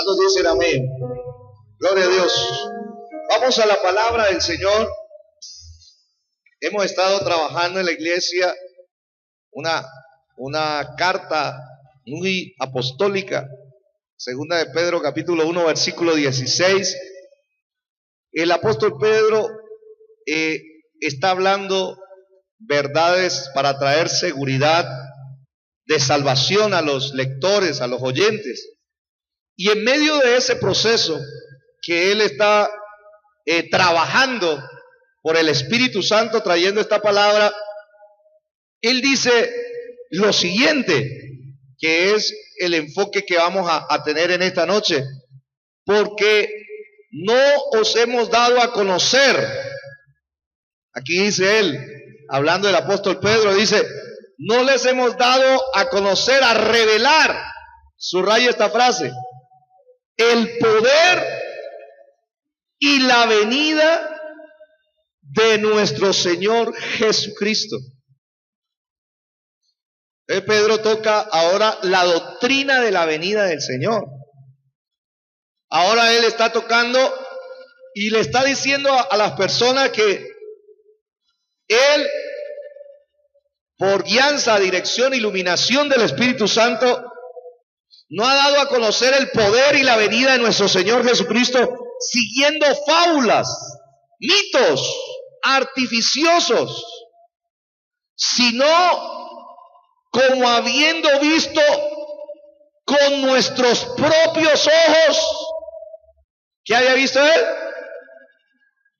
¿Cuántos dicen amén? Gloria a Dios. Vamos a la palabra del Señor. Hemos estado trabajando en la iglesia una carta muy apostólica, segunda de Pedro capítulo 1 versículo 16. El apóstol Pedro está hablando verdades para traer seguridad de salvación a los lectores, a los oyentes. Y en medio de ese proceso que él está trabajando por el Espíritu Santo, trayendo esta palabra, él dice lo siguiente, que es el enfoque que vamos a tener en esta noche: porque no os hemos dado a conocer. Aquí dice él, hablando del apóstol Pedro, dice: no les hemos dado a conocer, a revelar, subraya esta frase, el poder y la venida de nuestro Señor Jesucristo. Pedro toca ahora la doctrina de la venida del Señor. Ahora él está tocando y le está diciendo a las personas que él, por guianza, dirección, iluminación del Espíritu Santo, no ha dado a conocer el poder y la venida de nuestro Señor Jesucristo siguiendo fábulas, mitos artificiosos, sino como habiendo visto con nuestros propios ojos. ¿Qué haya visto él?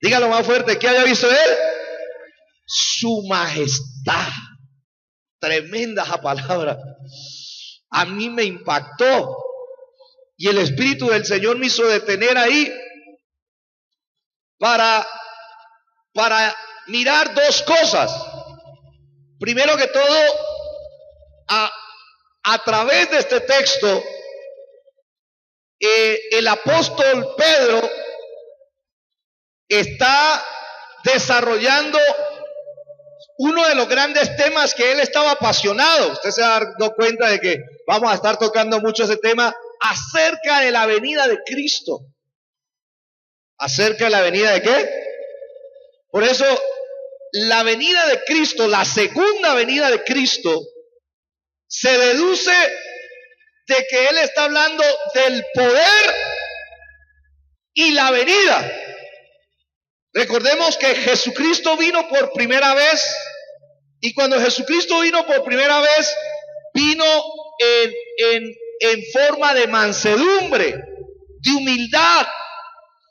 Dígalo más fuerte. ¿Qué haya visto él? Su majestad. Tremenda esa palabra. A mí me impactó. Y el Espíritu del Señor me hizo detener ahí para mirar dos cosas. Primero que todo, a través de este texto, el apóstol Pedro está desarrollando uno de los grandes temas que él estaba apasionado. Usted se ha dado cuenta de que vamos a estar tocando mucho ese tema acerca de la venida de Cristo. ¿Acerca de la venida de qué? Por eso, la venida de Cristo, la segunda venida de Cristo, se deduce de que él está hablando del poder y la venida. Recordemos que Jesucristo vino por primera vez, y cuando Jesucristo vino por primera vez, vino en forma de mansedumbre, de humildad.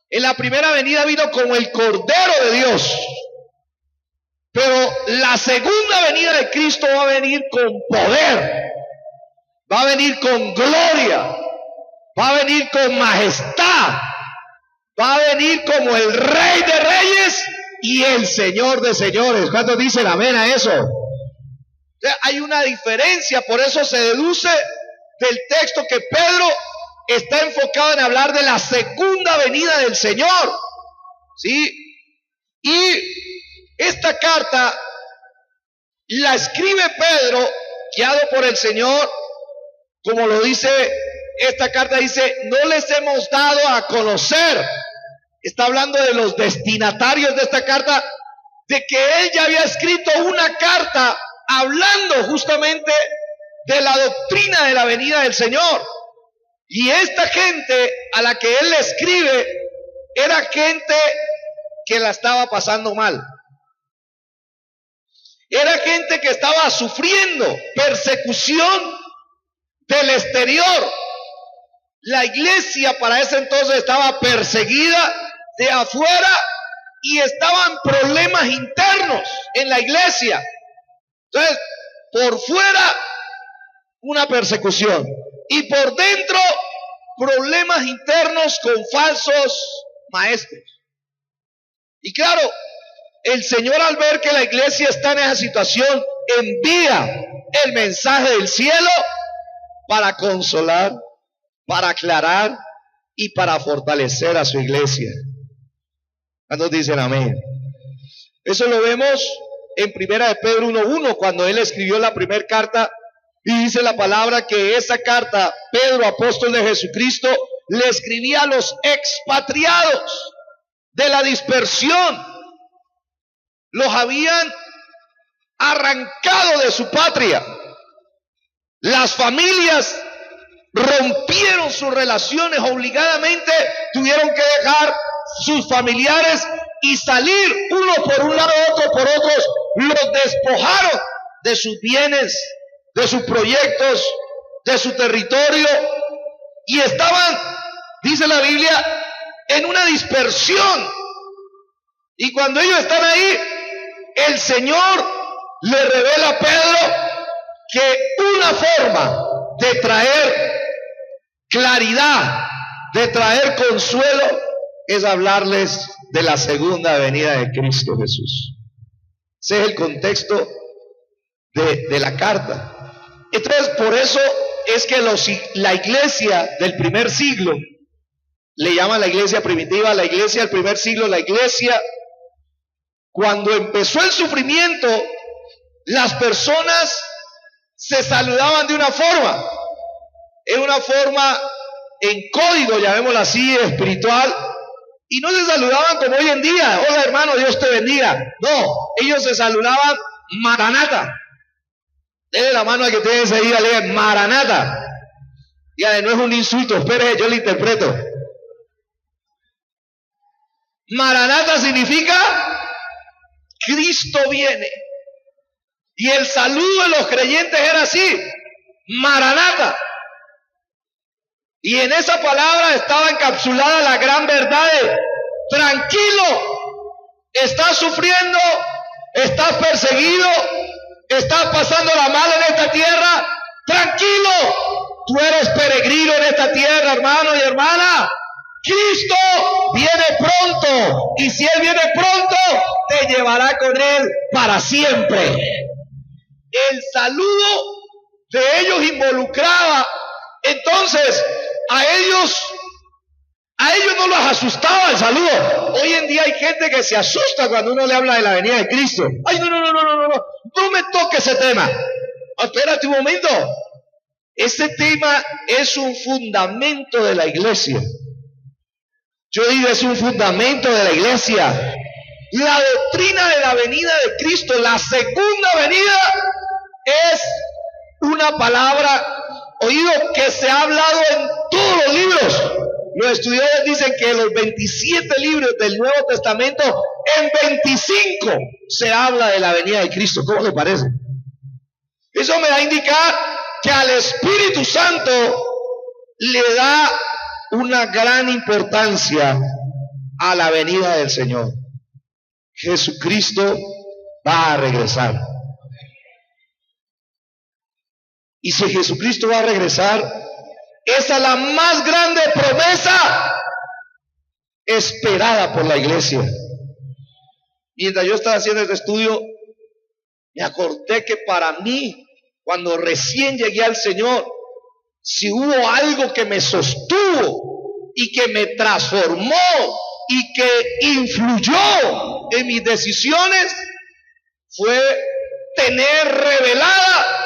En la primera venida vino como el Cordero de Dios. Pero la segunda venida de Cristo va a venir con poder, va a venir con gloria, va a venir con majestad, va a venir como el Rey de Reyes y el Señor de Señores. ¿Cuántos dicen amén a eso? O sea, hay una diferencia, por eso se deduce del texto que Pedro está enfocado en hablar de la segunda venida del Señor. ¿Sí? Y esta carta la escribe Pedro, guiado por el Señor, como lo dice esta carta, dice: no les hemos dado a conocer. Está hablando de los destinatarios de esta carta, de que él ya había escrito una carta hablando justamente de la doctrina de la venida del Señor. Y esta gente a la que él le escribe era gente que la estaba pasando mal. Era gente que estaba sufriendo persecución del exterior. La iglesia para ese entonces estaba perseguida de afuera y estaban problemas internos en la iglesia. Entonces, por fuera una persecución y por dentro problemas internos con falsos maestros. Y claro, el Señor, al ver que la iglesia está en esa situación, envía el mensaje del cielo para consolar, para aclarar y para fortalecer a su iglesia. ¿Cuántos dicen amén? Eso lo vemos en primera de Pedro 1:1, cuando él escribió la primera carta, y dice la palabra que esa carta, Pedro, apóstol de Jesucristo, le escribía a los expatriados de la dispersión. Los habían arrancado de su patria. Las familias rompieron sus relaciones obligadamente, tuvieron que dejar sus familiares y salir uno por un lado, otro por otros. Los despojaron de sus bienes, de sus proyectos, de su territorio, y estaban, dice la Biblia, en una dispersión. Y cuando ellos están ahí, el Señor le revela a Pedro que una forma de traer claridad, de traer consuelo, es hablarles de la segunda venida de Cristo Jesús. Ese es el contexto de la carta. Entonces, por eso es que la iglesia del primer siglo, le llaman la iglesia primitiva, la iglesia del primer siglo, la iglesia, cuando empezó el sufrimiento, las personas se saludaban de una forma, en código, llamémoslo así, espiritual, y no se saludaban como hoy en día, hola hermano, Dios te bendiga. No, ellos se saludaban Maranata. Denle la mano al que tiene ese día, le Maranata. Ya no es un insulto, espere, yo le interpreto. Maranata significa Cristo viene. Y el saludo de los creyentes era así, Maranata. Y en esa palabra estaba encapsulada la gran verdad de: tranquilo, estás sufriendo, estás perseguido, estás pasando la mal en esta tierra, tranquilo, tú eres peregrino en esta tierra, hermano y hermana. Cristo viene pronto, y si Él viene pronto, te llevará con Él para siempre. El saludo de ellos involucraba, entonces, a ellos no los asustaba el saludo. Hoy en día hay gente que se asusta cuando uno le habla de la venida de Cristo. Ay, no me toque ese tema. Espérate un momento. Ese tema es un fundamento de la iglesia. Yo digo, es un fundamento de la iglesia. La doctrina de la venida de Cristo, la segunda venida, es una palabra, oído, que se ha hablado en todos los libros. Los estudiosos dicen que los 27 libros del Nuevo Testamento, en 25 se habla de la venida de Cristo. ¿Cómo le parece? Eso me da a indicar que al Espíritu Santo le da una gran importancia a la venida del Señor. Jesucristo va a regresar. Y si Jesucristo va a regresar, esa es la más grande promesa esperada por la iglesia. Mientras yo estaba haciendo este estudio, me acordé que para mí, cuando recién llegué al Señor, si hubo algo que me sostuvo y que me transformó y que influyó en mis decisiones, fue tener revelada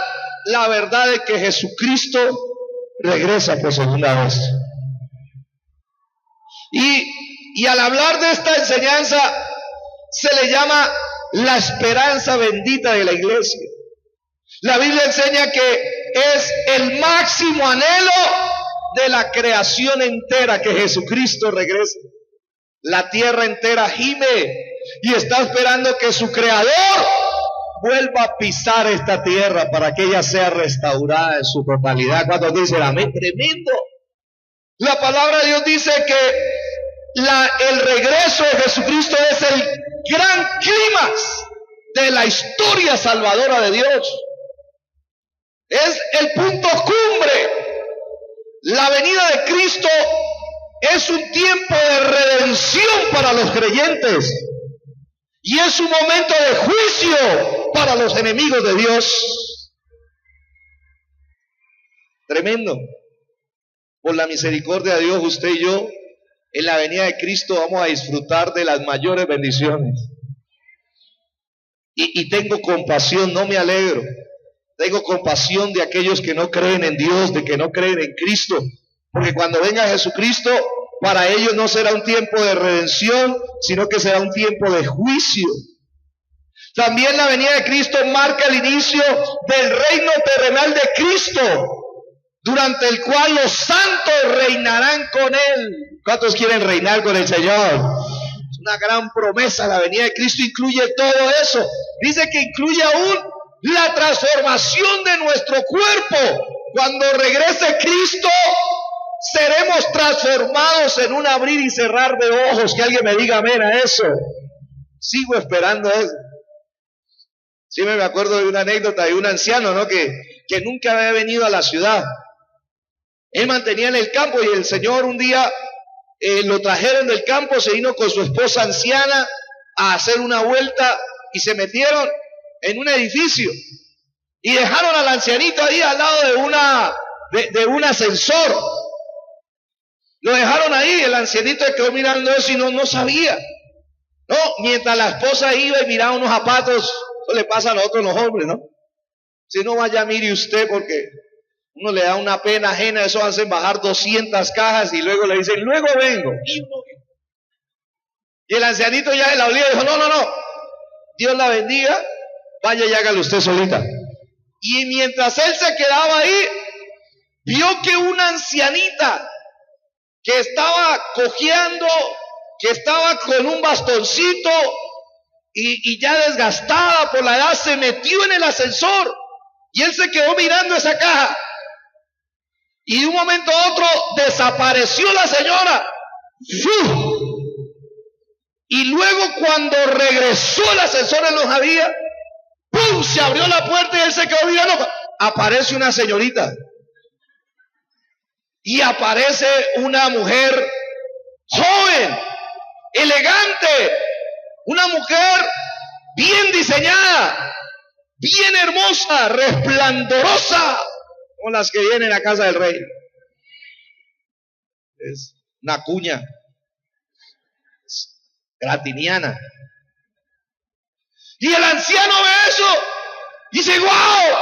la verdad de que Jesucristo regresa por segunda vez. Y al hablar de esta enseñanza, se le llama la esperanza bendita de la iglesia. La Biblia enseña que es el máximo anhelo de la creación entera que Jesucristo regrese. La tierra entera gime y está esperando que su creador vuelva a pisar esta tierra para que ella sea restaurada en su totalidad. Cuando dicen amén, tremendo. La palabra de Dios dice que el regreso de Jesucristo es el gran clímax de la historia salvadora de Dios. Es el punto cumbre. La venida de Cristo es un tiempo de redención para los creyentes y es un momento de juicio para los enemigos de Dios. Tremendo. Por la misericordia de Dios, usted y yo, en la venida de Cristo vamos a disfrutar de las mayores bendiciones. Y tengo compasión, no me alegro. Tengo compasión de aquellos que no creen en Dios, de que no creen en Cristo, Porque cuando venga Jesucristo, para ellos no será un tiempo de redención, sino que será un tiempo de juicio. También la venida de Cristo marca el inicio del reino terrenal de Cristo, durante el cual los santos reinarán con Él. ¿Cuántos quieren reinar con el Señor? Es una gran promesa. La venida de Cristo incluye todo eso. Dice que incluye aún la transformación de nuestro cuerpo. Cuando regrese Cristo, seremos transformados en un abrir y cerrar de ojos. Que alguien me diga amén a eso. Sigo esperando eso. Siempre me acuerdo de una anécdota de un anciano, ¿no? que nunca había venido a la ciudad. Él mantenía en el campo y el Señor un día lo trajeron del campo, se vino con su esposa anciana a hacer una vuelta y se metieron en un edificio y dejaron al ancianito ahí al lado de un ascensor. Lo dejaron ahí, el ancianito quedó mirando eso y no sabía. No, mientras la esposa iba y miraba unos zapatos, eso le pasa a nosotros los hombres, ¿no? Si no vaya, mire usted, porque uno le da una pena ajena, eso hacen bajar 200 cajas y luego le dicen, luego vengo. Y el ancianito ya de la olía dijo, no, Dios la bendiga, vaya y hágalo usted solita. Y mientras él se quedaba ahí, vio que una ancianita que estaba cojeando, que estaba con un bastoncito y ya desgastada por la edad, se metió en el ascensor y él se quedó mirando esa caja. Y de un momento a otro desapareció la señora. ¡Fu! Y luego cuando regresó el ascensor en los había, ¡pum! Se abrió la puerta y él se quedó mirando. Aparece una señorita. Y aparece una mujer joven, elegante, una mujer bien diseñada, bien hermosa, resplandorosa, como las que vienen a casa del rey. Es una cuña gratiniana. Y el anciano ve eso y dice, ¡wow!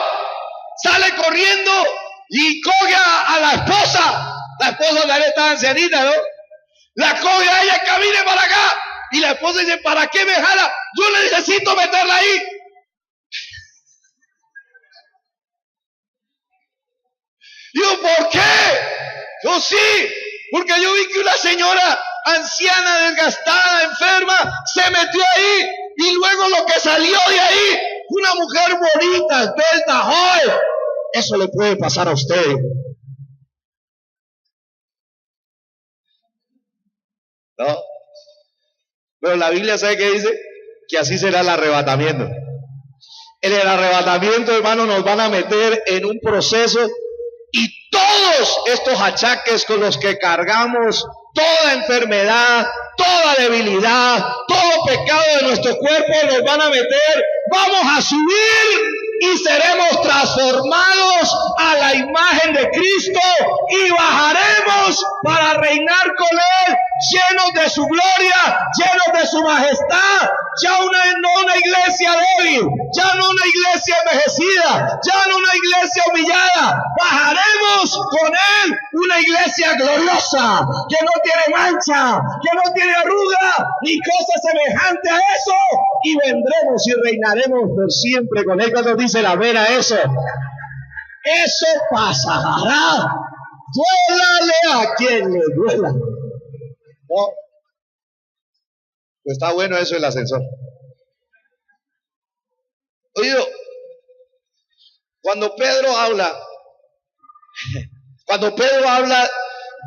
Sale corriendo y coge a la esposa. La esposa de él está ancianita, ¿no? La coge a ella, camine para acá. Y la esposa dice, ¿para qué me jala? Yo le necesito meterla ahí. Digo, ¿por qué? Yo sí, porque yo vi que una señora anciana, desgastada, enferma, se metió ahí y luego lo que salió de ahí, una mujer bonita, esbelta, joven. Eso le puede pasar a usted. ¿No? Pero la Biblia, ¿sabe qué dice? Que así será el arrebatamiento. En el arrebatamiento, hermano, nos van a meter en un proceso y todos estos achaques con los que cargamos, toda enfermedad, toda debilidad, todo pecado de nuestro cuerpo nos van a meter, vamos a subir y seremos transformados a la imagen de Cristo y bajaremos para reinar con Él, llenos de su gloria, llenos de su majestad, ya no una iglesia débil, ya no una iglesia envejecida, ya no una iglesia humillada, bajaremos con Él una iglesia gloriosa, que no tiene mancha, que no tiene arruga, ni cosa semejante a eso, y vendremos y reinaremos por siempre con Él. Cuando dice la vera eso pasará, duélale a quien le duela. ¿No? Pues está bueno eso del ascensor. Oído, cuando Pedro habla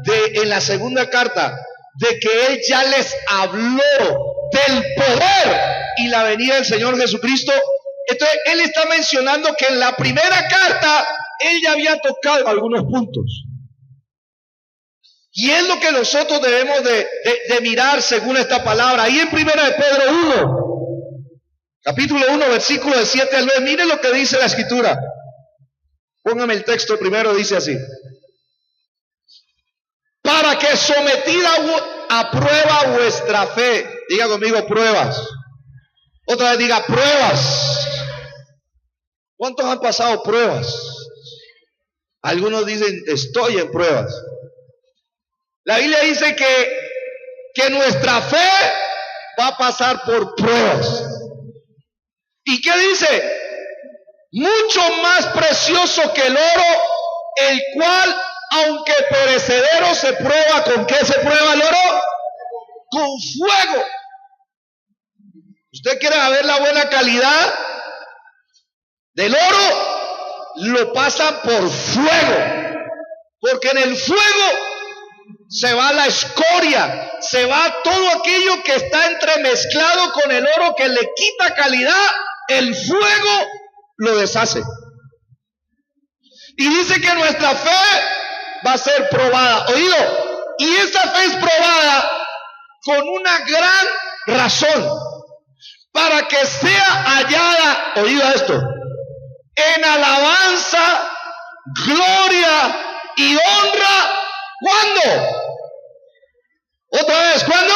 en la segunda carta de que él ya les habló del poder y la venida del Señor Jesucristo, entonces él está mencionando que en la primera carta él ya había tocado algunos puntos. Y es lo que nosotros debemos de mirar según esta palabra. Ahí en primera de Pedro 1, capítulo 1, versículo de 7 al 9, mire lo que dice la escritura. Póngame el texto primero, dice así: para que sometida a prueba vuestra fe, diga conmigo pruebas. Otra vez diga pruebas. ¿Cuántos han pasado pruebas? Algunos dicen estoy en pruebas. La Biblia dice que nuestra fe va a pasar por pruebas. ¿Y qué dice? Mucho más precioso que el oro, el cual, aunque perecedero, se prueba. ¿Con qué se prueba el oro? Con fuego. ¿Usted quiere saber la buena calidad del oro? Lo pasan por fuego, porque en el fuego se va la escoria, se va todo aquello que está entremezclado con el oro que le quita calidad. El fuego lo deshace. Y dice que nuestra fe va a ser probada. Oído, y esta fe es probada con una gran razón, para que sea hallada, oído esto, en alabanza, gloria y honra. ¿Cuándo? Otra vez, ¿cuándo?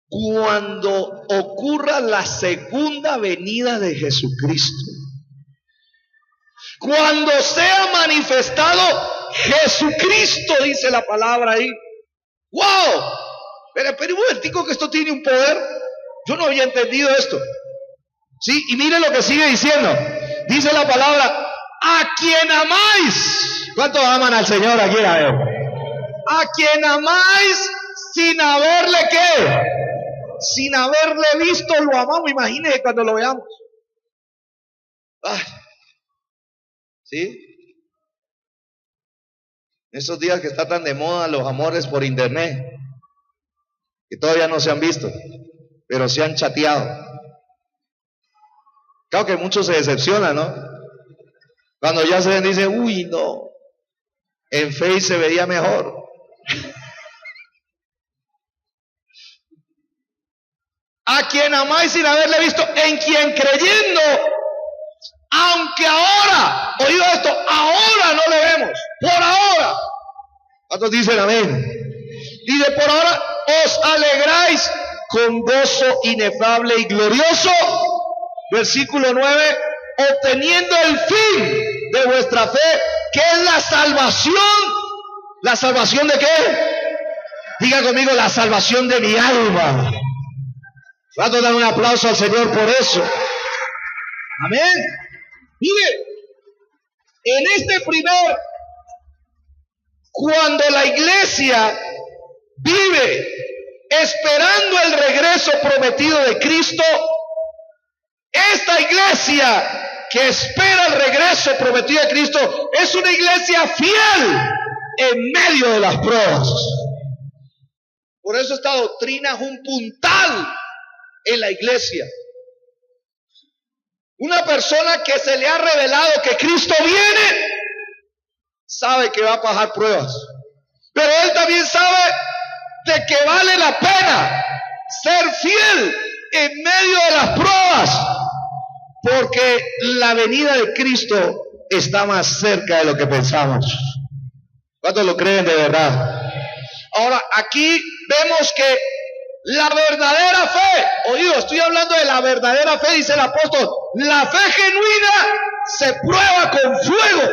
Cuando ocurra la segunda venida de Jesucristo. Cuando sea manifestado Jesucristo, dice la palabra ahí. ¡Wow! Pero un momentico, que esto tiene un poder. Yo no había entendido esto. ¿Sí? Y mire lo que sigue diciendo. Dice la palabra: a quien amáis. ¿Cuántos aman al Señor aquí? A quien amáis sin haberle, ¿qué? Sin haberle visto, lo amamos. Imagínense cuando lo veamos. Ay. ¿Sí? Esos días que está tan de moda los amores por internet, que todavía no se han visto, pero se han chateado. Claro que muchos se decepcionan, ¿no? Cuando ya se ven, dicen: uy, no, en Face se veía mejor. A quien amáis sin haberle visto, en quien creyendo, aunque ahora, oído esto, ahora no le vemos, por ahora. ¿Cuántos dicen amén? Dice: por ahora os alegráis con gozo inefable y glorioso. Versículo 9: obteniendo el fin de vuestra fe, que es la salvación. ¿La salvación de qué? Diga conmigo: la salvación de mi alma. Vamos a dar un aplauso al Señor por eso. Amén. Mire, en este primer, cuando la iglesia vive esperando el regreso prometido de Cristo, esta iglesia que espera el regreso prometido de Cristo es una iglesia fiel en medio de las pruebas. Por eso esta doctrina es un puntal en la iglesia. Una persona que se le ha revelado que Cristo viene, sabe que va a pasar pruebas, pero él también sabe de que vale la pena ser fiel en medio de las pruebas, porque la venida de Cristo está más cerca de lo que pensamos. ¿Cuántos lo creen de verdad? Ahora, aquí vemos que la verdadera fe, oído, estoy hablando de la verdadera fe, dice el apóstol, la fe genuina se prueba con fuego.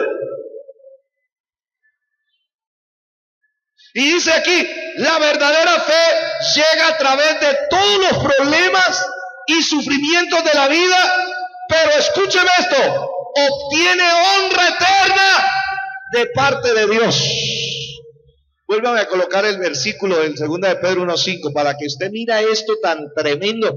Y dice aquí, la verdadera fe llega a través de todos los problemas y sufrimientos de la vida, pero escúcheme esto, obtiene honra eterna de parte de Dios. Vuélvame a colocar el versículo del 2 de Pedro 1:5 para que usted mira esto tan tremendo.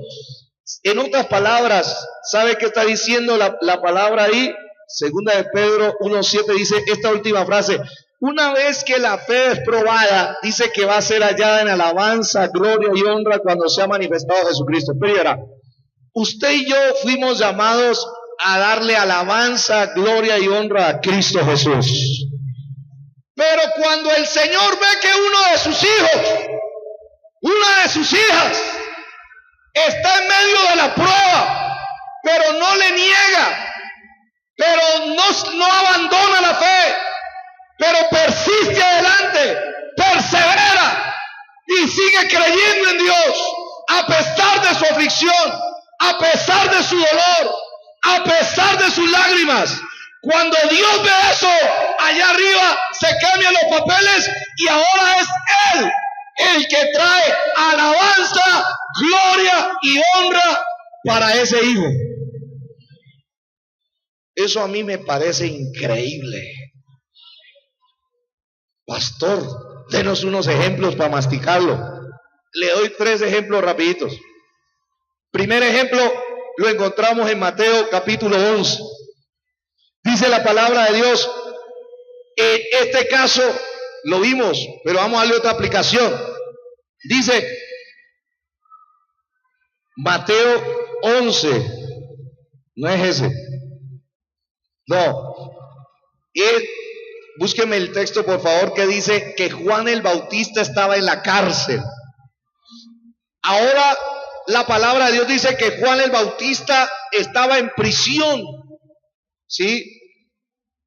En otras palabras, ¿sabe qué está diciendo la palabra ahí? 2 de Pedro 1:7 dice esta última frase: una vez que la fe es probada, dice que va a ser hallada en alabanza, gloria y honra cuando sea manifestado Jesucristo. Pero usted y yo fuimos llamados a darle alabanza, gloria y honra a Cristo Jesús. Pero cuando el Señor ve que uno de sus hijos, una de sus hijas, está en medio de la prueba, pero no le niega, pero no abandona la fe, pero persiste adelante, persevera y sigue creyendo en Dios, a pesar de su aflicción, a pesar de su dolor, a pesar de sus lágrimas, Cuando Dios ve eso, allá arriba se cambian los papeles y ahora es Él el que trae alabanza, gloria y honra para ese hijo. Eso a mí me parece increíble. Pastor, denos unos ejemplos para masticarlo. Le doy 3 ejemplos rapiditos. Primer ejemplo lo encontramos en Mateo capítulo 11. Dice la palabra de Dios, en este caso lo vimos, pero vamos a darle otra aplicación. Dice Mateo 11, no es ese, no, búsqueme el texto por favor que dice que Juan el Bautista estaba en la cárcel. Ahora la palabra de Dios dice que Juan el Bautista estaba en prisión. ¿Sí?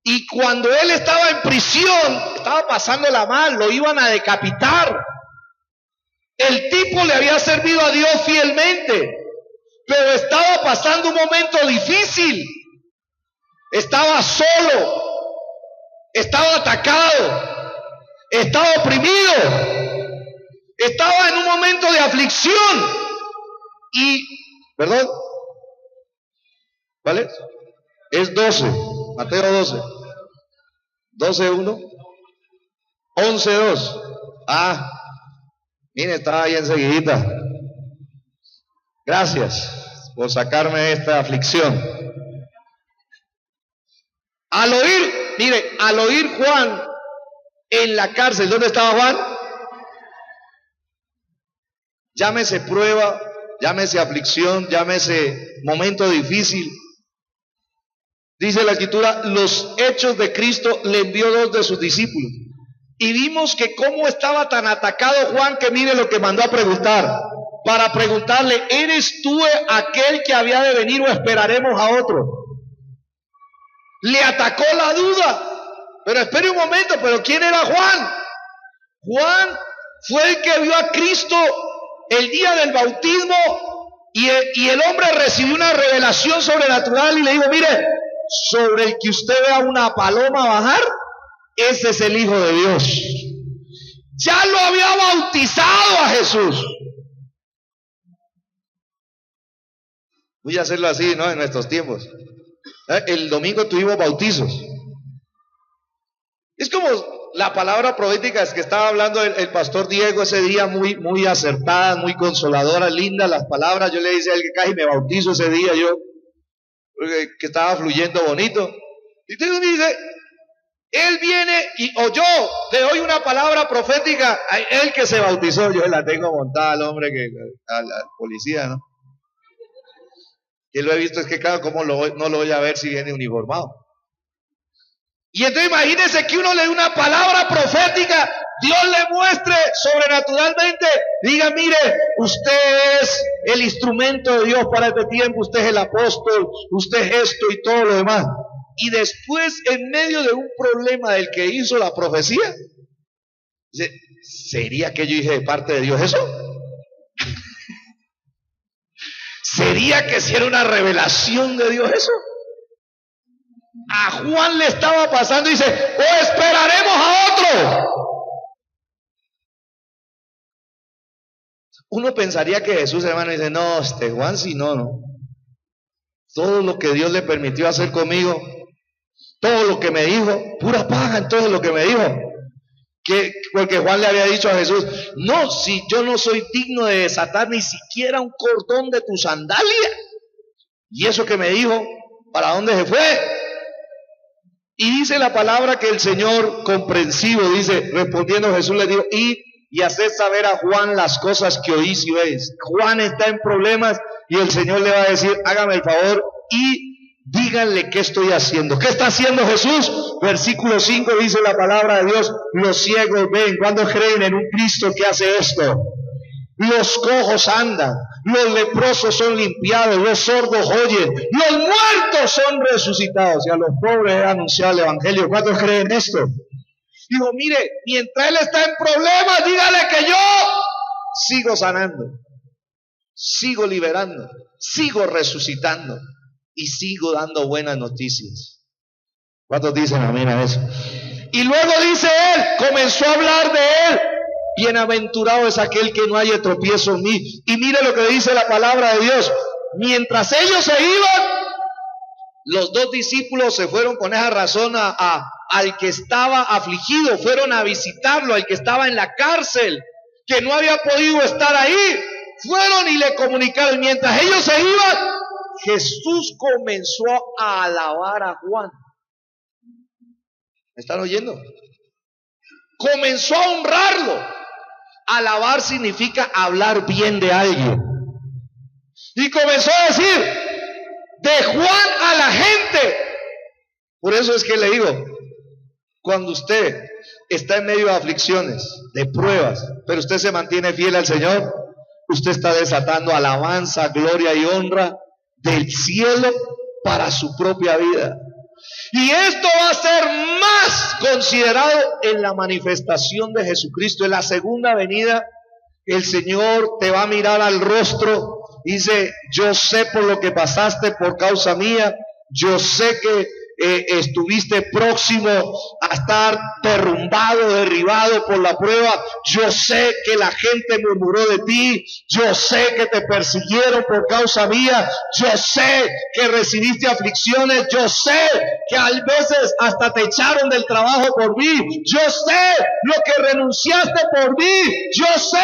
Y cuando él estaba en prisión, estaba pasándola mal, lo iban a decapitar. El tipo le había servido a Dios fielmente, pero estaba pasando un momento difícil. Estaba solo, estaba atacado, estaba oprimido, estaba en un momento de aflicción. Y, perdón, ¿vale? Es 12, Mateo 12, 12:1, 11:2. Mire, estaba ahí enseguidita. Gracias por sacarme de esta aflicción. Al oír Juan en la cárcel, ¿dónde estaba Juan? Llámese prueba, llámese aflicción, llámese momento difícil. Dice la escritura, los hechos de Cristo le envió 2 de sus discípulos. Y vimos que cómo estaba tan atacado Juan, que mire lo que mandó a preguntar. Para preguntarle, ¿eres tú aquel que había de venir o esperaremos a otro? Le atacó la duda. Pero espere un momento, ¿pero quién era Juan? Juan fue el que vio a Cristo el día del bautismo y el hombre recibió una revelación sobrenatural y le dijo, mire, sobre el que usted vea una paloma bajar, ese es el Hijo de Dios. Ya lo había bautizado a Jesús. Voy a hacerlo así, ¿no? En nuestros tiempos. El domingo tuvimos bautizos. Es como la palabra profética es que estaba hablando el pastor Diego ese día, muy acertada, muy consoladora, lindas las palabras. Yo le dije a él que casi me bautizo ese día, que estaba fluyendo bonito. Y usted me dice, él viene o yo le doy una palabra profética a él que se bautizó. Yo la tengo montada al hombre, al policía, ¿no? Que lo he visto, es que claro, ¿cómo no lo voy a ver si viene uniformado? Y entonces imagínense que uno le dé una palabra profética, Dios le muestre sobrenaturalmente, diga, mire, usted es el instrumento de Dios para este tiempo, usted es el apóstol, usted es esto y todo lo demás. Y después, en medio de un problema del que hizo la profecía, dice, ¿sería que yo dije de parte de Dios eso? ¿Sería que si era una revelación de Dios eso? A Juan le estaba pasando y dice, o esperaremos a otro. Uno pensaría que Jesús, hermano, dice, no, Juan sí, no. Todo lo que Dios le permitió hacer conmigo, todo lo que me dijo, pura paja, entonces lo que me dijo. Porque Juan le había dicho a Jesús, no, si yo no soy digno de desatar ni siquiera un cordón de tu sandalia. Y eso que me dijo, ¿para dónde se fue? Y dice la palabra que el Señor comprensivo, dice, respondiendo Jesús le dijo, y haced saber a Juan las cosas que oís y veis. Juan está en problemas y el Señor le va a decir, hágame el favor y díganle qué estoy haciendo. ¿Qué está haciendo Jesús? Versículo 5 dice la palabra de Dios, los ciegos ven. ¿Cuándo creen en un Cristo que hace esto? Los cojos andan, los leprosos son limpiados, los sordos oyen, los muertos son resucitados y a los pobres es anunciado el evangelio. ¿Cuántos creen esto? Digo, mire, mientras él está en problemas, dígale que yo sigo sanando, sigo liberando, sigo resucitando y sigo dando buenas noticias. ¿Cuántos dicen amén a eso? Y luego dice él, comenzó a hablar de él. Bienaventurado es aquel que no haya tropiezo en mí. Y mire lo que dice la palabra de Dios. Mientras ellos se iban, los dos discípulos se fueron con esa razón al que estaba afligido. Fueron a visitarlo, al que estaba en la cárcel, que no había podido estar ahí. Fueron y le comunicaron. Mientras ellos se iban, Jesús comenzó a alabar a Juan. ¿Me están oyendo? Comenzó a honrarlo. Alabar significa hablar bien de alguien. Y comenzó a decir de Juan a la gente. Por eso es que le digo, cuando usted está en medio de aflicciones, de pruebas, pero usted se mantiene fiel al Señor, usted está desatando alabanza, gloria y honra del cielo para su propia vida. Y esto va a ser más considerado en la manifestación de Jesucristo. En la segunda venida, el Señor te va a mirar al rostro. Dice, yo sé por lo que pasaste por causa mía. Yo sé que estuviste próximo a estar derrumbado, derribado por la prueba. Yo sé que la gente murmuró de ti. Yo sé que te persiguieron por causa mía. Yo sé que recibiste aflicciones. Yo sé que a veces hasta te echaron del trabajo por mí. Yo sé lo que renunciaste por mí. Yo sé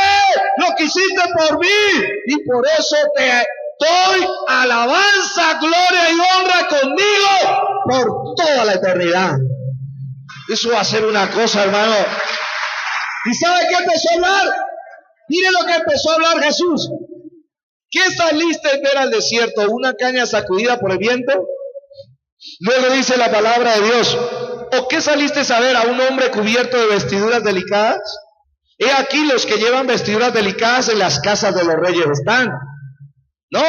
lo que hiciste por mí. Y por eso te doy alabanza, gloria y honra conmigo por toda la eternidad. Eso va a ser una cosa, hermano. ¿Y sabe qué empezó a hablar? Mire lo que empezó a hablar Jesús. ¿Qué saliste a ver al desierto? ¿Una caña sacudida por el viento? Luego dice la palabra de Dios. ¿O qué saliste a ver? ¿A un hombre cubierto de vestiduras delicadas? He aquí los que llevan vestiduras delicadas en las casas de los reyes están. No,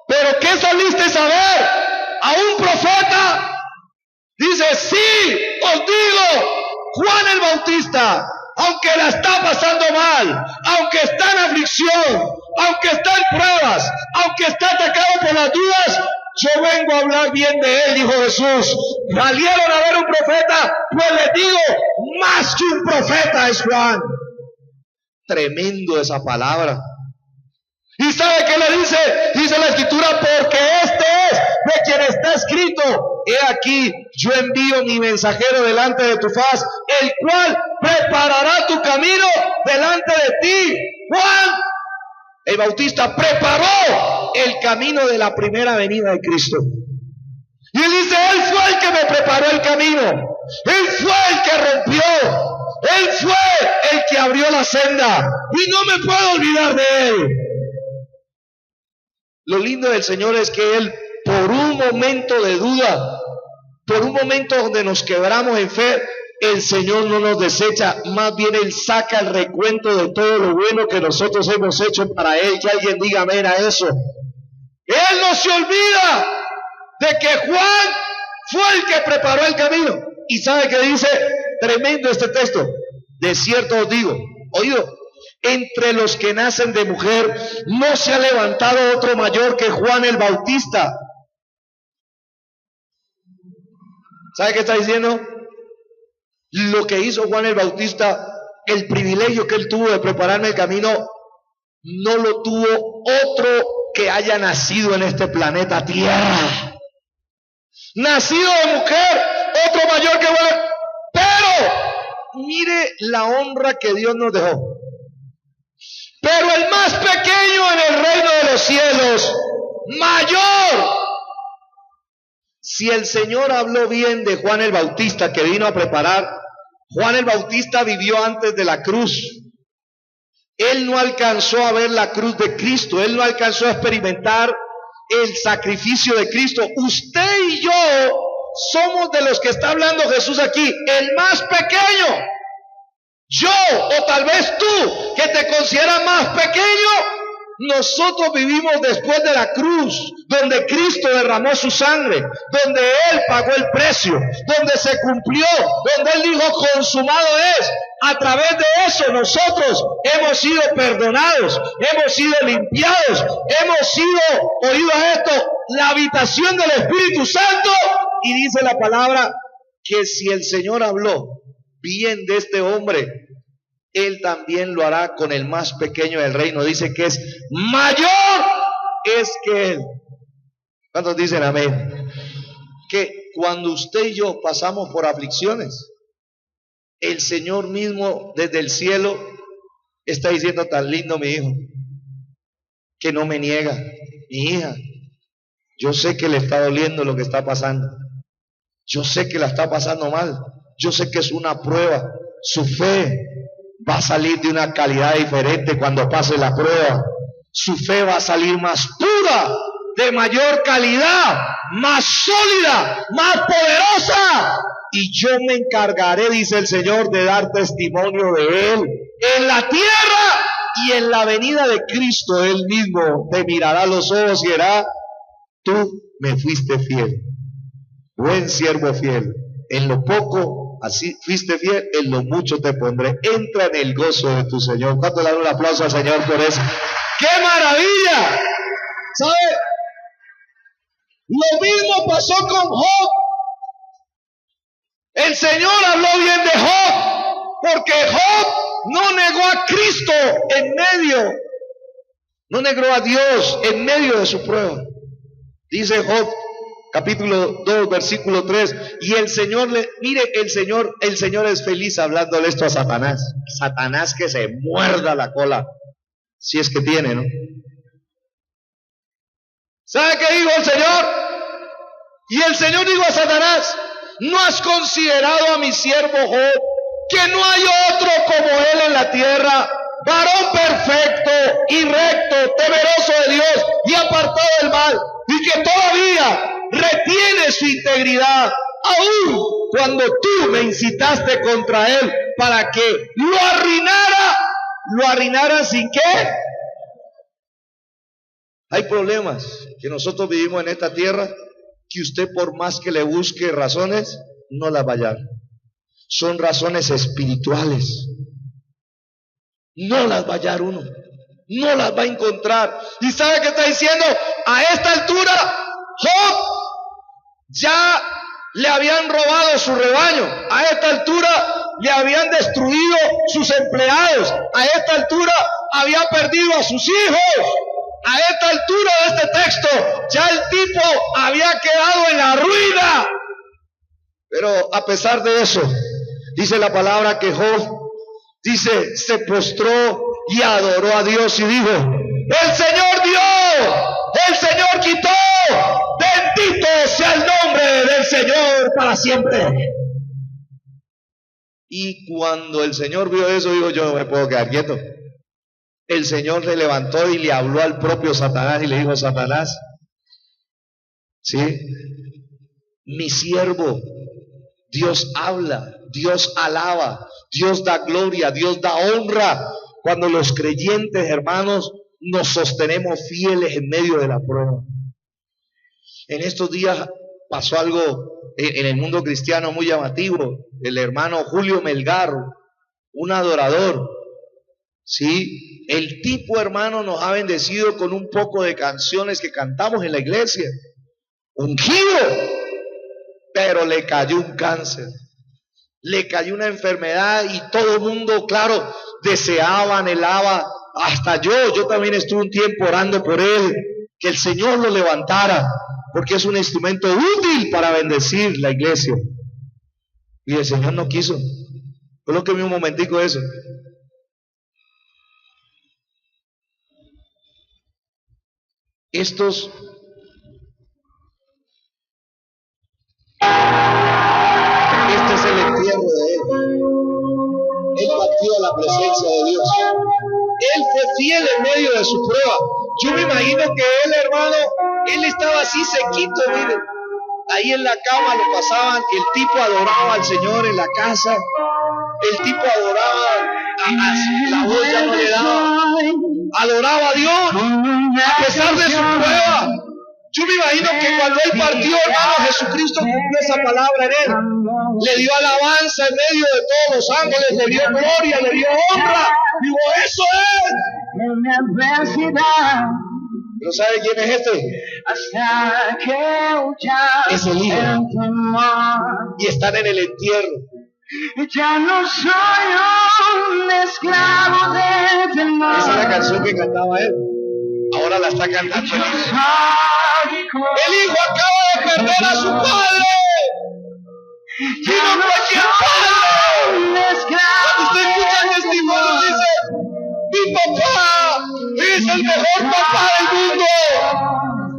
pero ¿qué saliste a ver? ¿A un profeta? Dice, sí, os digo, Juan el Bautista, aunque la está pasando mal, aunque está en aflicción, aunque está en pruebas, aunque está atacado por las dudas, yo vengo a hablar bien de él, dijo Jesús. Salieron a ver un profeta, pues les digo, más que un profeta es Juan. Tremendo esa palabra. ¿Y sabe qué le dice? Dice la Escritura, porque este es de quien está escrito. He aquí, yo envío mi mensajero delante de tu faz, el cual preparará tu camino delante de ti. Juan el Bautista preparó el camino de la primera venida de Cristo. Y él dice, él fue el que me preparó el camino. Él fue el que rompió. Él fue el que abrió la senda. Y no me puedo olvidar de él. Lo lindo del Señor es que Él, por un momento de duda, por un momento donde nos quebramos en fe, el Señor no nos desecha, más bien Él saca el recuento de todo lo bueno que nosotros hemos hecho para Él. Que alguien diga amén a eso. Él no se olvida de que Juan fue el que preparó el camino. ¿Y sabe qué dice? Tremendo este texto. De cierto os digo, oído, entre los que nacen de mujer no se ha levantado otro mayor que Juan el Bautista. ¿Sabe qué está diciendo? Lo que hizo Juan el Bautista, el privilegio que él tuvo de prepararme el camino, no lo tuvo otro que haya nacido en este planeta Tierra. Nacido de mujer, otro mayor que Juan. Pero mire la honra que Dios nos dejó. Pero el más pequeño en el reino de los cielos, mayor. Si el Señor habló bien de Juan el Bautista que vino a preparar, Juan el Bautista vivió antes de la cruz. Él no alcanzó a ver la cruz de Cristo. Él no alcanzó a experimentar el sacrificio de Cristo. Usted y yo somos de los que está hablando Jesús aquí, el más pequeño. Yo, o tal vez tú, que te consideras más pequeño, nosotros vivimos después de la cruz, donde Cristo derramó su sangre, donde Él pagó el precio, donde se cumplió, donde Él dijo consumado es. A través de eso nosotros hemos sido perdonados, hemos sido limpiados, hemos sido, oído a esto, la habitación del Espíritu Santo. Y dice la palabra que si el Señor habló bien de este hombre, Él también lo hará con el más pequeño del reino. Dice que es mayor es que Él. ¿Cuántos dicen amén? Que cuando usted y yo pasamos por aflicciones, el Señor mismo desde el cielo está diciendo: tan lindo mi hijo, que no me niega. Mi hija, yo sé que le está doliendo lo que está pasando. Yo sé que la está pasando mal. Yo sé que es una prueba. Su fe va a salir de una calidad diferente cuando pase la prueba. Su fe va a salir más pura, de mayor calidad, más sólida, más poderosa. Y yo me encargaré, dice el Señor, de dar testimonio de Él en la tierra, y en la venida de Cristo Él mismo te mirará a los ojos y dirá: tú me fuiste fiel, buen siervo fiel. En lo poco así fuiste fiel, en lo mucho te pondré. Entra en el gozo de tu Señor. ¿Cuánto le dan un aplauso al Señor por eso? ¡Qué maravilla! ¿Sabe? Lo mismo pasó con Job. El Señor habló bien de Job, porque Job no negó a Cristo en medio, no negó a Dios en medio de su prueba. Dice Job, capítulo 2, versículo 3, y el Señor mire, el Señor es feliz hablándole esto a Satanás. Satanás que se muerda la cola, si es que tiene, ¿no? ¿Sabe qué dijo el Señor? Y el Señor dijo a Satanás: ¿no has considerado a mi siervo Job, que no hay otro como él en la tierra, varón perfecto y recto, temeroso de Dios y apartado del mal, y que todavía retiene su integridad, aun cuando tú me incitaste contra él para que lo arruinara sin qué? Hay problemas que nosotros vivimos en esta tierra, que usted por más que le busque razones, no las va a hallar. Son razones espirituales. No las va a hallar uno. No las va a encontrar. ¿Y sabe qué está diciendo? A esta altura, Job ya le habían robado su rebaño. A esta altura le habían destruido sus empleados. A esta altura había perdido a sus hijos. A esta altura de este texto, ya el tipo había quedado en la ruina. Pero a pesar de eso, dice la palabra que Job, dice, se postró y adoró a Dios y dijo: el Señor dio, el Señor quitó, bendito sea el nombre del Señor para siempre. Y cuando el Señor vio eso, dijo: yo no me puedo quedar quieto. El Señor se levantó y le habló al propio Satanás y le dijo: Satanás, ¿sí? Mi siervo, Dios habla, Dios alaba, Dios da gloria, Dios da honra cuando los creyentes, hermanos, nos sostenemos fieles en medio de la prueba. En estos días pasó algo en el mundo cristiano muy llamativo. El hermano Julio Melgar, un adorador, ¿sí? El tipo, hermano, nos ha bendecido con un poco de canciones que cantamos en la iglesia. Ungido, pero le cayó un cáncer, le cayó una enfermedad, y todo el mundo, claro, deseaba, anhelaba. Hasta yo también estuve un tiempo orando por él, que el Señor lo levantara, porque es un instrumento útil para bendecir la iglesia. Y el Señor no quiso. Colóqueme un momentico eso. Este es el entierro de él. Él partió a la presencia de Dios. Él fue fiel en medio de su prueba. Yo me imagino que él, hermano, él estaba así sequito, mire. Ahí en la cama lo pasaban, y el tipo adoraba al Señor en la casa. El tipo adoraba, la voz ya no le daba. Adoraba a Dios a pesar de su prueba. Yo me imagino que cuando él partió, hermano, Jesucristo cumplió esa palabra en él. Le dio alabanza en medio de todos los ángeles, le dio gloria, le dio honra. Digo, eso es. Pero ¿sabe quién es este? Es el hijo. Y están en el entierro. Ya no soy un esclavo del temor. Esa es la canción que cantaba él. Ahora la está cantando el hijo. El hijo acaba de perder a su padre. Y no cualquier padre. Cuando usted escucha el testimonio dice: mi papá es el mejor papá del mundo.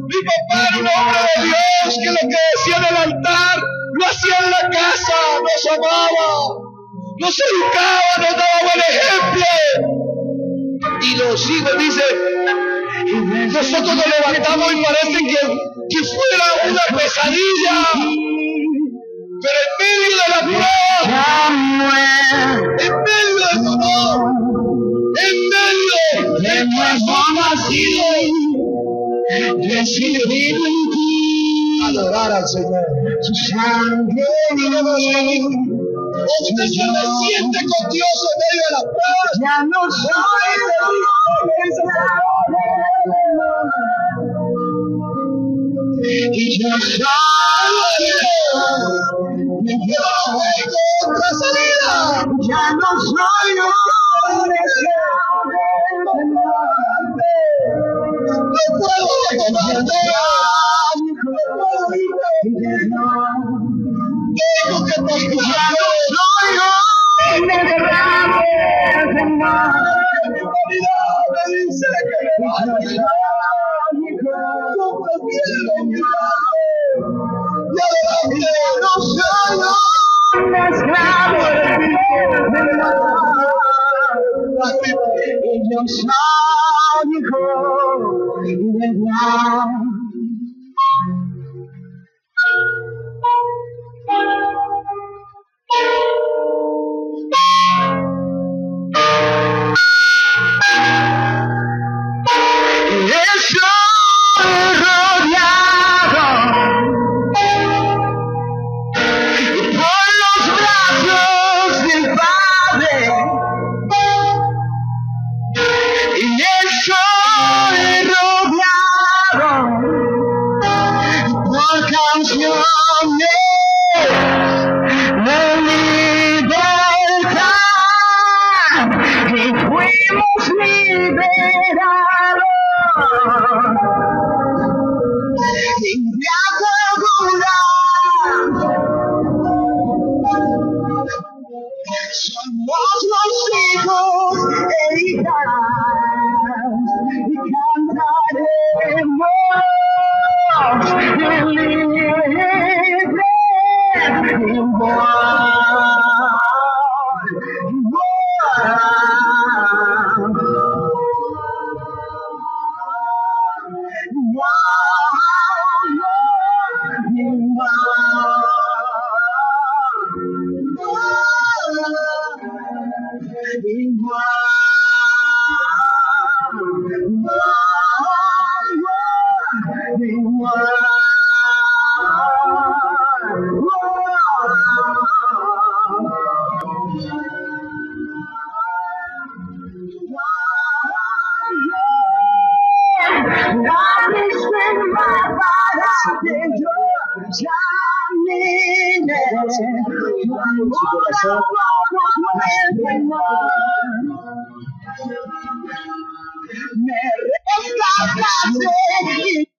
Mi papá era un hombre de Dios que lo que decía en el altar lo hacía en la casa, nos amaba, nos educaba, nos daba buen ejemplo. Y los hijos dicen: nosotros nos levantamos y parece que fuera una pesadilla. Pero en medio de la prueba, en medio del dolor, en medio del corazón vacío, decidí adorar al Señor. Su sangre usted se siente con Dios en medio de la prueba. Ya no soy y yo soy otra salida. Ya no soy un esclavo del temor. No puedo tomarte. Tengo que pasar. Ya no soy un esclavo del temor. Mi humanidad me dice que me va a dejar. No prefiero mirar. Y adelante no soy un esclavo del temor. Y yo soy hijo de Dios. Estoy rodeado por los brazos del Padre, y estoy rodeado por canciones de libertad, y fuimos liberados. Y me aseguran, somos los hijos e hijas, y cantaremos libres,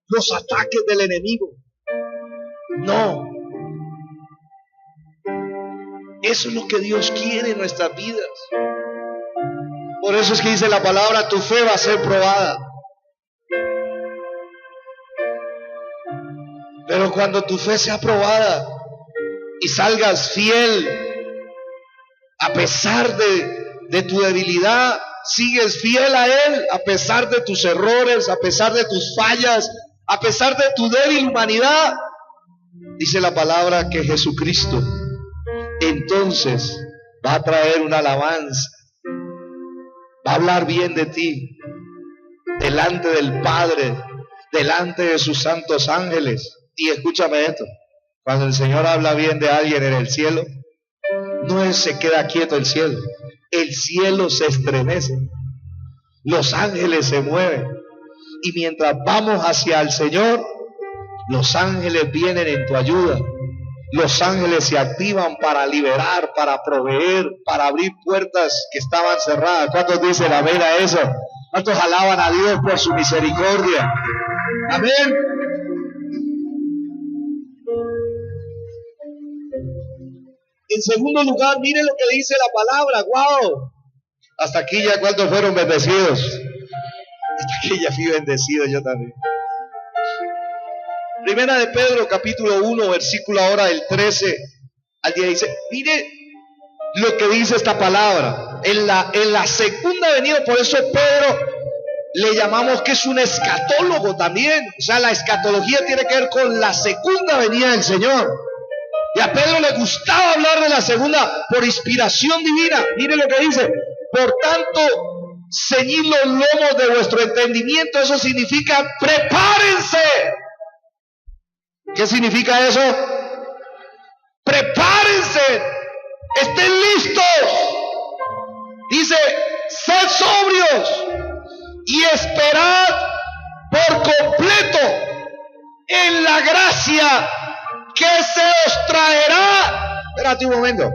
los ataques del enemigo. No. Eso es lo que Dios quiere en nuestras vidas. Por eso es que dice la palabra: tu fe va a ser probada. Pero cuando tu fe sea probada y salgas fiel, a pesar de tu debilidad, sigues fiel a Él, a pesar de tus errores, a pesar de tus fallas, a pesar de tu débil humanidad, dice la palabra que Jesucristo entonces va a traer una alabanza, va a hablar bien de ti delante del Padre, delante de sus santos ángeles. Y escúchame esto: cuando el Señor habla bien de alguien en el cielo, no se queda quieto el cielo se estremece, los ángeles se mueven, Y mientras vamos hacia el Señor, los ángeles vienen en tu ayuda. Los ángeles se activan para liberar, para proveer, para abrir puertas que estaban cerradas. ¿Cuántos dicen amén a eso? ¿Cuántos alaban a Dios por su misericordia? Amén. En segundo lugar, miren lo que dice la palabra. ¡Wow! Hasta aquí ya, ¿cuántos fueron bendecidos? Hasta aquí ya fui bendecido yo también. Primera de Pedro, capítulo 1, versículo ahora del 13 al 16. Mire lo que dice esta palabra. En la segunda venida, por eso Pedro le llamamos que es un escatólogo también. O sea, la escatología tiene que ver con la segunda venida del Señor. Y a Pedro le gustaba hablar de la segunda por inspiración divina. Mire lo que dice. Por tanto, ceñid los lomos de vuestro entendimiento. Eso significa prepárense. ¿Qué significa eso? Prepárense, estén listos. Dice, sed sobrios y esperad por completo en la gracia que se os traerá. Espérate un momento.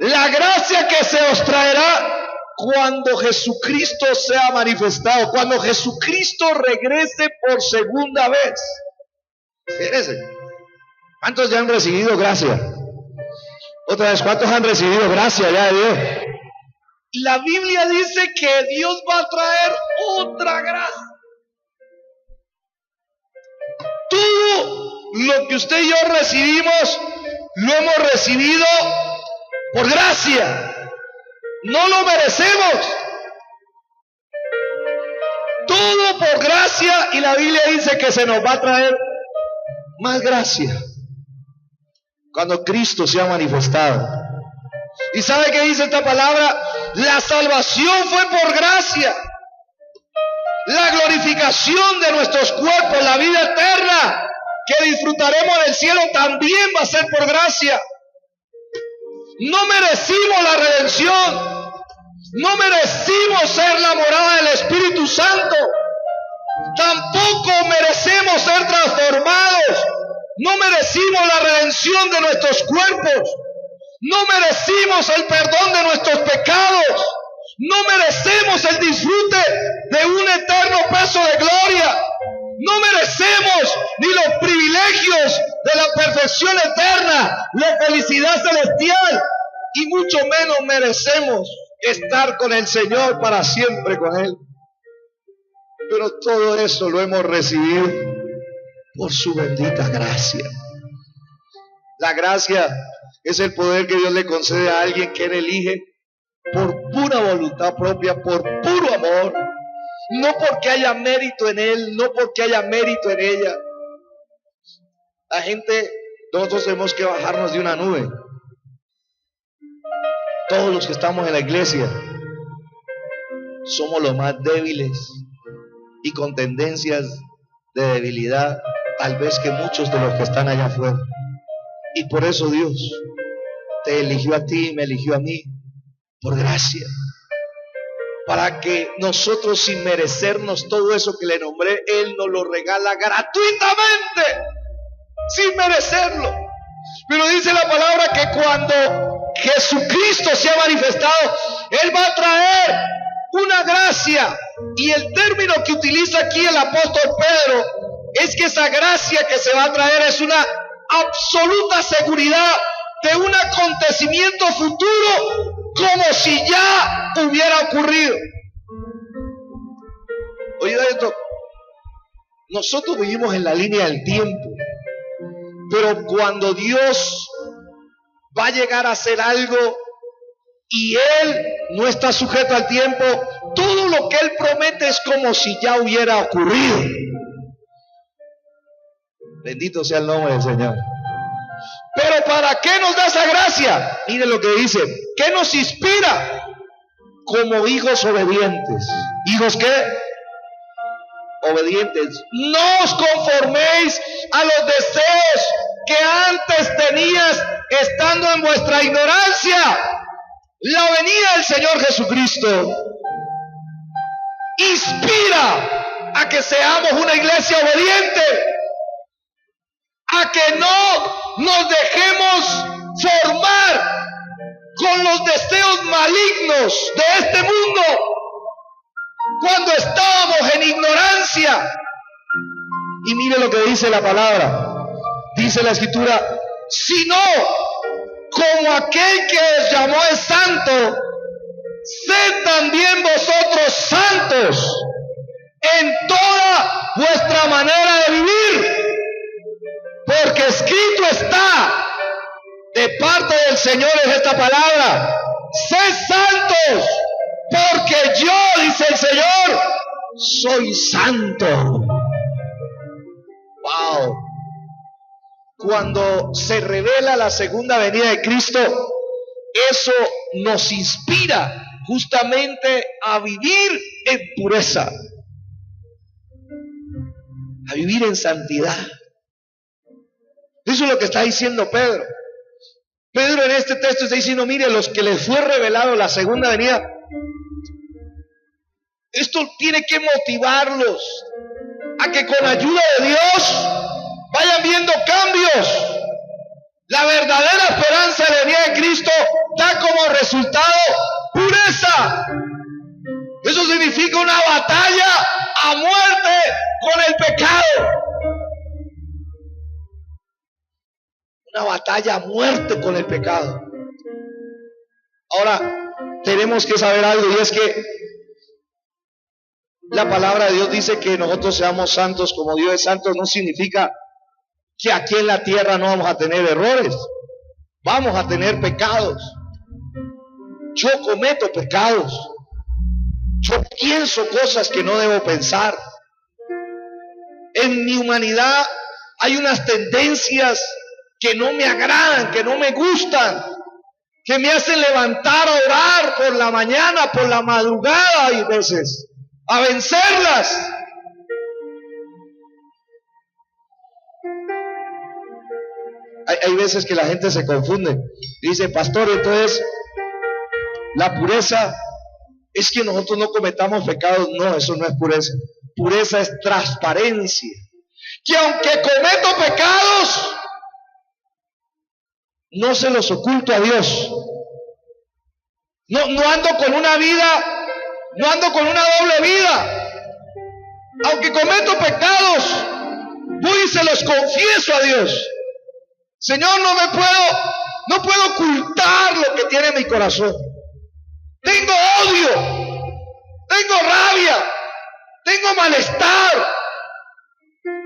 La gracia que se os traerá cuando Jesucristo sea manifestado, cuando Jesucristo regrese por segunda vez. Fíjense, ¿cuántos ya han recibido gracia? Otra vez, ¿cuántos han recibido gracia ya de Dios? La Biblia dice que Dios va a traer otra gracia. Todo lo que usted y yo recibimos, lo hemos recibido por gracia. No lo merecemos. Todo por gracia, y la Biblia dice que se nos va a traer más gracia cuando Cristo sea manifestado. ¿Y sabe qué dice esta palabra? La salvación fue por gracia. La glorificación de nuestros cuerpos, la vida eterna que disfrutaremos del cielo, también va a ser por gracia. No merecimos la redención. No merecimos ser la morada del Espíritu Santo. Tampoco merecemos ser transformados. No merecimos la redención de nuestros cuerpos. No merecimos el perdón de nuestros pecados. No merecemos el disfrute de un eterno peso de gloria. No merecemos ni los privilegios de la perfección eterna, la felicidad celestial, y mucho menos merecemos estar con el Señor para siempre con Él. Pero todo eso lo hemos recibido por su bendita gracia. La gracia es el poder que Dios le concede a alguien que Él elige por pura voluntad propia, por puro amor, no porque haya mérito en Él, no porque haya mérito en ella. La gente, nosotros tenemos que bajarnos de una nube. Todos los que estamos en la iglesia somos los más débiles y con tendencias de debilidad, tal vez que muchos de los que están allá afuera. Y por eso Dios te eligió a ti y me eligió a mí, por gracia, para que nosotros, sin merecernos todo eso que le nombré, Él nos lo regala gratuitamente, sin merecerlo. Pero dice la palabra que cuando Jesucristo se ha manifestado, Él va a traer una gracia, y el término que utiliza aquí el apóstol Pedro es que esa gracia que se va a traer es una absoluta seguridad de un acontecimiento futuro, como si ya hubiera ocurrido. Oiga esto, nosotros vivimos en la línea del tiempo, pero cuando Dios va a llegar a hacer algo y Él no está sujeto al tiempo, todo lo que Él promete es como si ya hubiera ocurrido. Bendito sea el nombre del Señor. Pero ¿para qué nos da esa gracia? Miren lo que dice. ¿Qué nos inspira? Como hijos obedientes. ¿Hijos qué? Obedientes. No os conforméis a los deseos que antes tenías estando en vuestra ignorancia. La venida del Señor Jesucristo inspira a que seamos una iglesia obediente, a que no nos dejemos formar con los deseos malignos de este mundo cuando estábamos en ignorancia. Y mire lo que dice la palabra, dice la escritura: sino como aquel que os llamó es santo, sed también vosotros santos en toda vuestra manera de vivir, porque escrito está de parte del Señor es esta palabra: sed santos, porque yo, dice el Señor, soy santo. Wow. Cuando se revela la segunda venida de Cristo, eso nos inspira justamente a vivir en pureza, a vivir en santidad. Eso es lo que está diciendo Pedro. Pedro en este texto está diciendo: mire, los que les fue revelado la segunda venida, esto tiene que motivarlos a que con ayuda de Dios vayan viendo cambios. La verdadera esperanza de la venida de Cristo da como resultado pureza. Eso significa una batalla a muerte con el pecado. Una batalla a muerte con el pecado. Ahora, tenemos que saber algo, y es que la palabra de Dios dice que nosotros seamos santos como Dios es santo. No significa que aquí en la tierra no vamos a tener errores. Vamos a tener pecados. Yo cometo pecados. Yo pienso cosas que no debo pensar. En mi humanidad hay unas tendencias que no me agradan, que no me gustan, que me hacen levantar a orar por la mañana, por la madrugada, hay veces, a vencerlas. Hay veces que la gente se confunde y dice: pastor, entonces la pureza es que nosotros no cometamos pecados. No, eso no es pureza. Pureza es transparencia. Que aunque cometo pecados, no se los oculto a Dios. No ando con una vida, no ando con una doble vida. Aunque cometo pecados, voy y se los confieso a Dios. Señor, no puedo ocultar lo que tiene mi corazón. Tengo odio, tengo rabia, tengo malestar,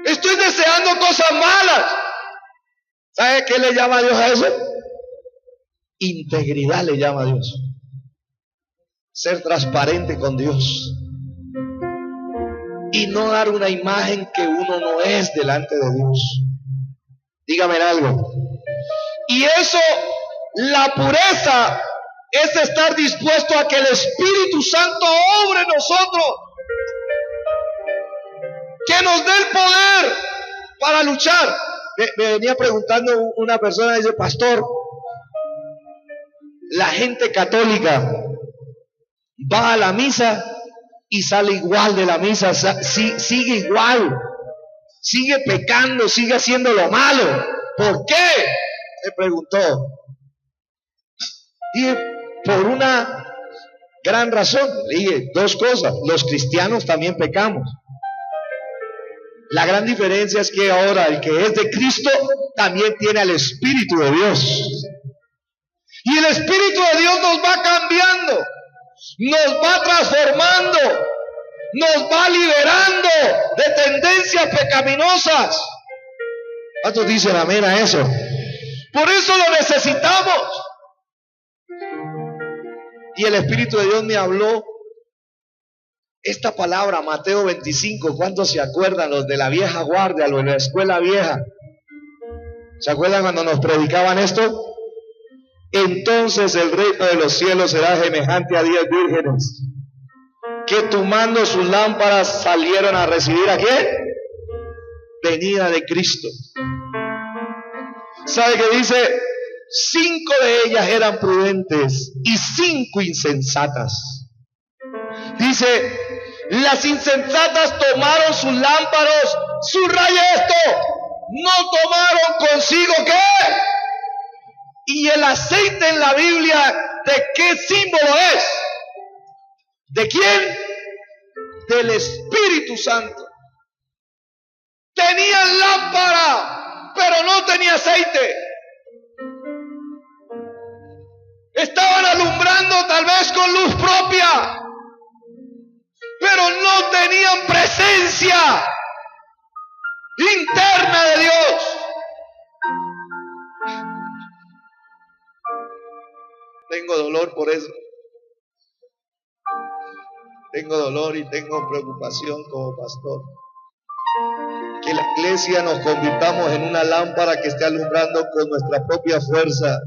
estoy deseando cosas malas. ¿Sabe qué le llama a Dios a eso? Integridad le llama a Dios. Ser transparente con Dios y no dar una imagen que uno no es delante de Dios. Dígame algo. Y eso, la pureza, es estar dispuesto a que el Espíritu Santo obre en nosotros, que nos dé el poder para luchar. Me venía preguntando una persona, dice: pastor, la gente católica va a la misa y sale igual de la misa, sigue igual, sigue pecando, sigue haciendo lo malo. ¿Por qué? Me preguntó. Dije: por una gran razón. Le dije: dos cosas. Los cristianos también pecamos. La gran diferencia es que ahora el que es de Cristo también tiene al Espíritu de Dios. Y el Espíritu de Dios nos va cambiando, nos va transformando, nos va liberando de tendencias pecaminosas. ¿Cuántos dicen amén a eso? Por eso lo necesitamos. Y el Espíritu de Dios me habló esta palabra, Mateo 25. ¿Cuántos se acuerdan? Los de la vieja guardia, los de la escuela vieja. ¿Se acuerdan cuando nos predicaban esto? Entonces el reino de los cielos será semejante a 10 vírgenes que tomando sus lámparas salieron a recibir ¿a quién? Venida de Cristo. ¿Sabe qué dice? 5 de ellas eran prudentes y 5 insensatas. Dice, Las insensatas tomaron sus lámparas, subraya esto, no tomaron consigo ¿qué? Y el aceite en la Biblia, ¿de qué símbolo es? ¿De quién? Del Espíritu Santo. Tenían lámpara, pero no tenía aceite. Estaban alumbrando tal vez con luz propia, pero no tenían presencia interna de Dios. Tengo dolor por eso. Tengo dolor y tengo preocupación como pastor. Que la iglesia nos convirtamos en una lámpara que esté alumbrando con nuestra propia fuerza.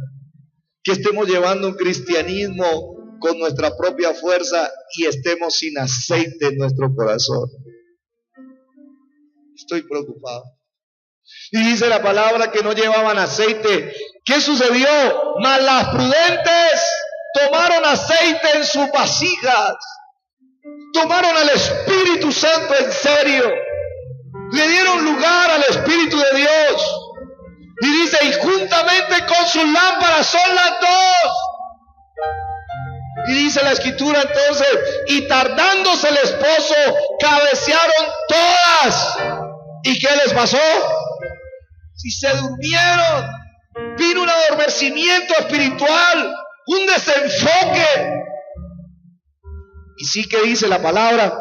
Que estemos llevando un cristianismo con nuestra propia fuerza y estemos sin aceite en nuestro corazón. Estoy preocupado. Y dice la palabra que no llevaban aceite. ¿Qué sucedió? Mas las prudentes tomaron aceite en sus vasijas. Tomaron al Espíritu Santo en serio. Le dieron lugar al Espíritu de Dios. Y dice, y juntamente con sus lámparas son las dos. Y dice la Escritura entonces, y tardándose el esposo, cabecearon todas. ¿Y qué les pasó? Si se durmieron, vino un adormecimiento espiritual, un desenfoque. Y sí que dice la palabra,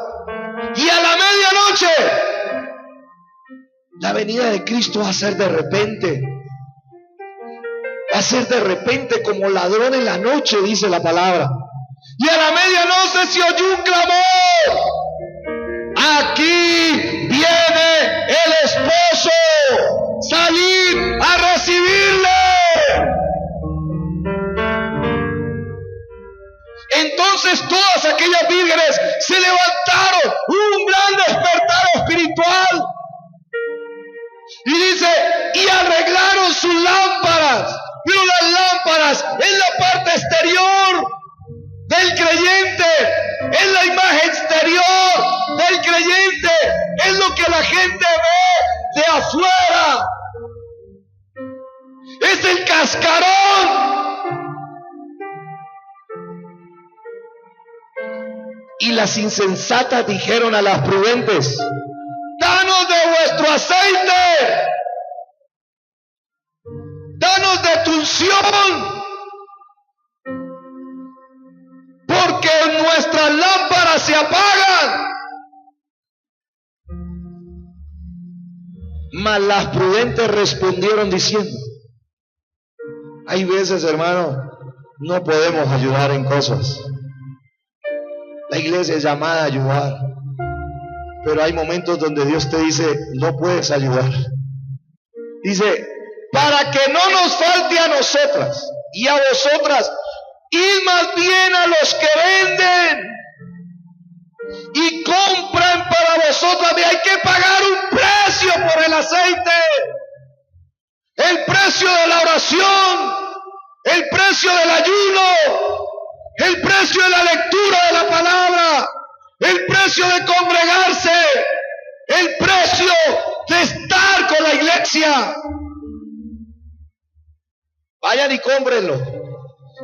y a la medianoche, la venida de Cristo va a ser de repente. Va a ser de repente como ladrón en la noche, dice la palabra. Y a la medianoche se oyó un clamor. Aquí viene el esposo. Salid a recibirle. Entonces todas aquellas vírgenes se levantaron. Un gran despertar espiritual. Y dice, y arreglaron sus lámparas. Pero las lámparas en la parte exterior del creyente, es la imagen exterior del creyente, es lo que la gente ve de afuera. Es el cascarón. Y las insensatas dijeron a las prudentes, danos de vuestro aceite, danos de tu unción, porque nuestras lámparas se apagan. Mas las prudentes respondieron diciendo, hay veces, hermano, no podemos ayudar en cosas. La iglesia es llamada a ayudar, pero hay momentos donde Dios te dice, no puedes ayudar. Dice, para que no nos falte a nosotras y a vosotras, id más bien a los que venden y compran para vosotras. Hay que pagar un precio por el aceite, el precio de la oración, el precio del ayuno, el precio de la lectura de la palabra, el precio de congregarse, el precio de estar con la iglesia. Vayan y cómprenlo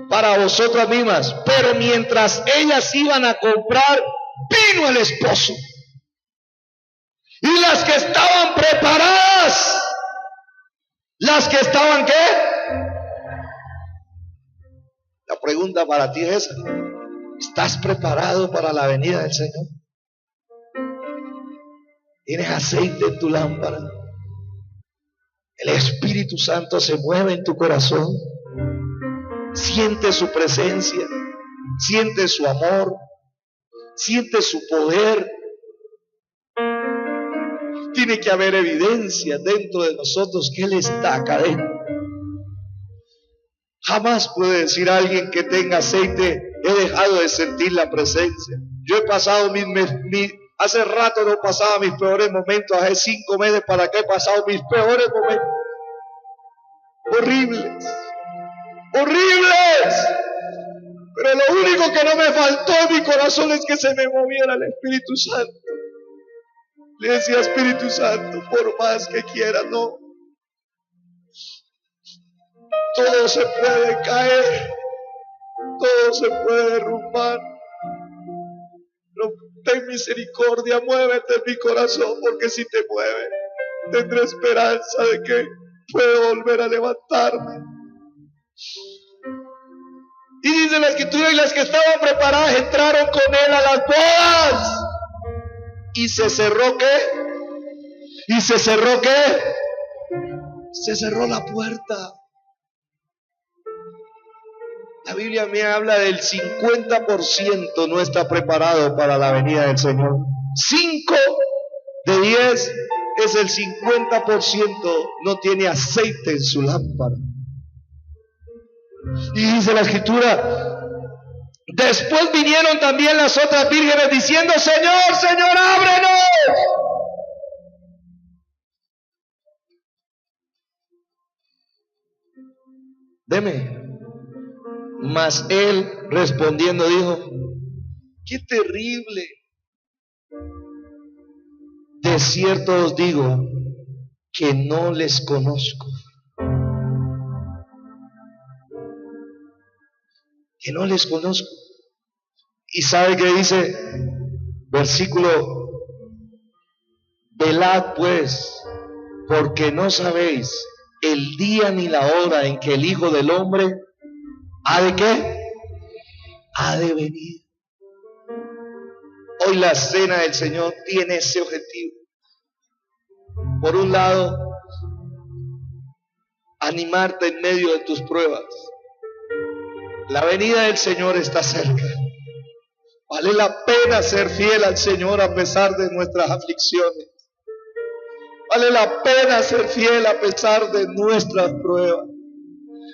para vosotras mismas. Pero mientras ellas iban a comprar, vino el esposo. Y las que estaban preparadas, las que estaban ¿qué? La pregunta para ti es esa. ¿Estás preparado para la venida del Señor? ¿Tienes aceite en tu lámpara? ¿El Espíritu Santo se mueve en tu corazón? Siente su presencia, siente su amor, siente su poder. Tiene que haber evidencia dentro de nosotros que Él está acá adentro. Jamás puede decir alguien que tenga aceite, he dejado de sentir la presencia. Yo he pasado hace rato no pasaba mis peores momentos, hace 5 meses para acá he pasado mis peores momentos. Horribles. Pero lo único que no me faltó en mi corazón es que se me moviera el Espíritu Santo. Le decía, Espíritu Santo, por más que quiera, no. Todo se puede caer, todo se puede derrumbar. Pero ten misericordia, muévete en mi corazón, porque si te mueve, tendré esperanza de que puedo volver a levantarme. Y dice la Escritura, y las que estaban preparadas entraron con él a las bodas. ¿Y se cerró qué? ¿Y se cerró qué? Se cerró la puerta. La Biblia me habla del 50% no está preparado para la venida del Señor. 5 de 10 es el 50% no tiene aceite en su lámpara. Y dice la Escritura, después vinieron también las otras vírgenes diciendo, Señor, Señor, ábrenos. Deme. Mas él respondiendo dijo, qué terrible. De cierto os digo que no les conozco. Que no les conozco. Y sabe que dice, versículo, velad pues, porque no sabéis el día ni la hora en que el Hijo del Hombre ¿ha de qué? Ha de venir. Hoy la cena del Señor tiene ese objetivo. Por un lado, animarte en medio de tus pruebas. La venida del Señor está cerca. Vale la pena ser fiel al Señor a pesar de nuestras aflicciones. Vale la pena ser fiel a pesar de nuestras pruebas.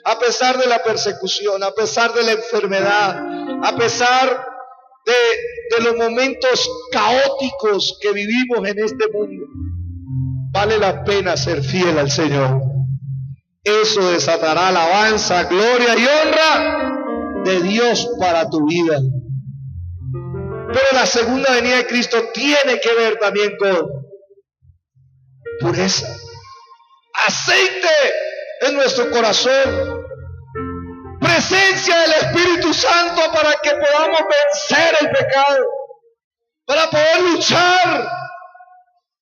A pesar de la persecución, a pesar de la enfermedad, a pesar de los momentos caóticos que vivimos en este mundo, vale la pena ser fiel al Señor. Eso desatará alabanza, gloria y honra de Dios para tu vida. Pero la segunda venida de Cristo tiene que ver también con pureza, aceite en nuestro corazón, presencia del Espíritu Santo para que podamos vencer el pecado, para poder luchar,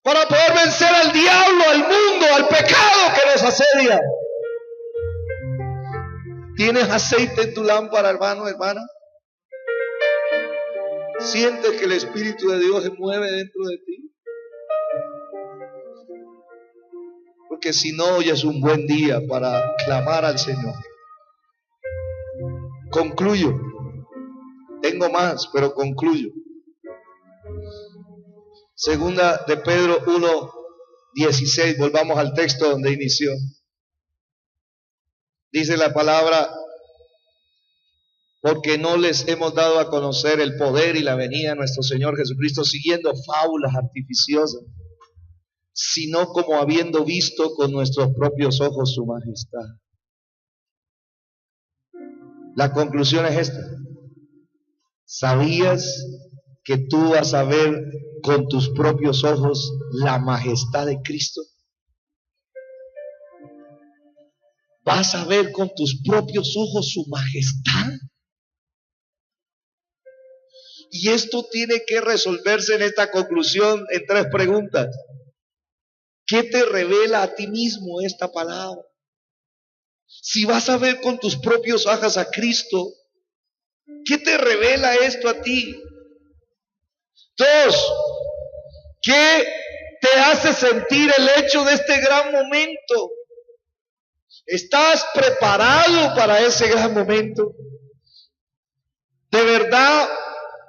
para poder vencer al diablo, al mundo, al pecado que nos asedia. ¿Tienes aceite en tu lámpara, hermano, hermana? ¿Sientes que el Espíritu de Dios se mueve dentro de ti? Porque si no, hoy es un buen día para clamar al Señor. Concluyo. Tengo más, pero concluyo. Segunda de Pedro 1:16. Volvamos al texto donde inició. Dice la palabra, porque no les hemos dado a conocer el poder y la venida de nuestro Señor Jesucristo siguiendo fábulas artificiosas, sino como habiendo visto con nuestros propios ojos su majestad. La conclusión es esta. ¿Sabías que tú vas a ver con tus propios ojos la majestad de Cristo? ¿Vas a ver con tus propios ojos su majestad? Y esto tiene que resolverse en esta conclusión en 3 preguntas. ¿Qué te revela a ti mismo esta palabra? Si vas a ver con tus propios ojos a Cristo, ¿qué te revela esto a ti? 2, ¿qué te hace sentir el hecho de este gran momento? ¿Estás preparado para ese gran momento? ¿De verdad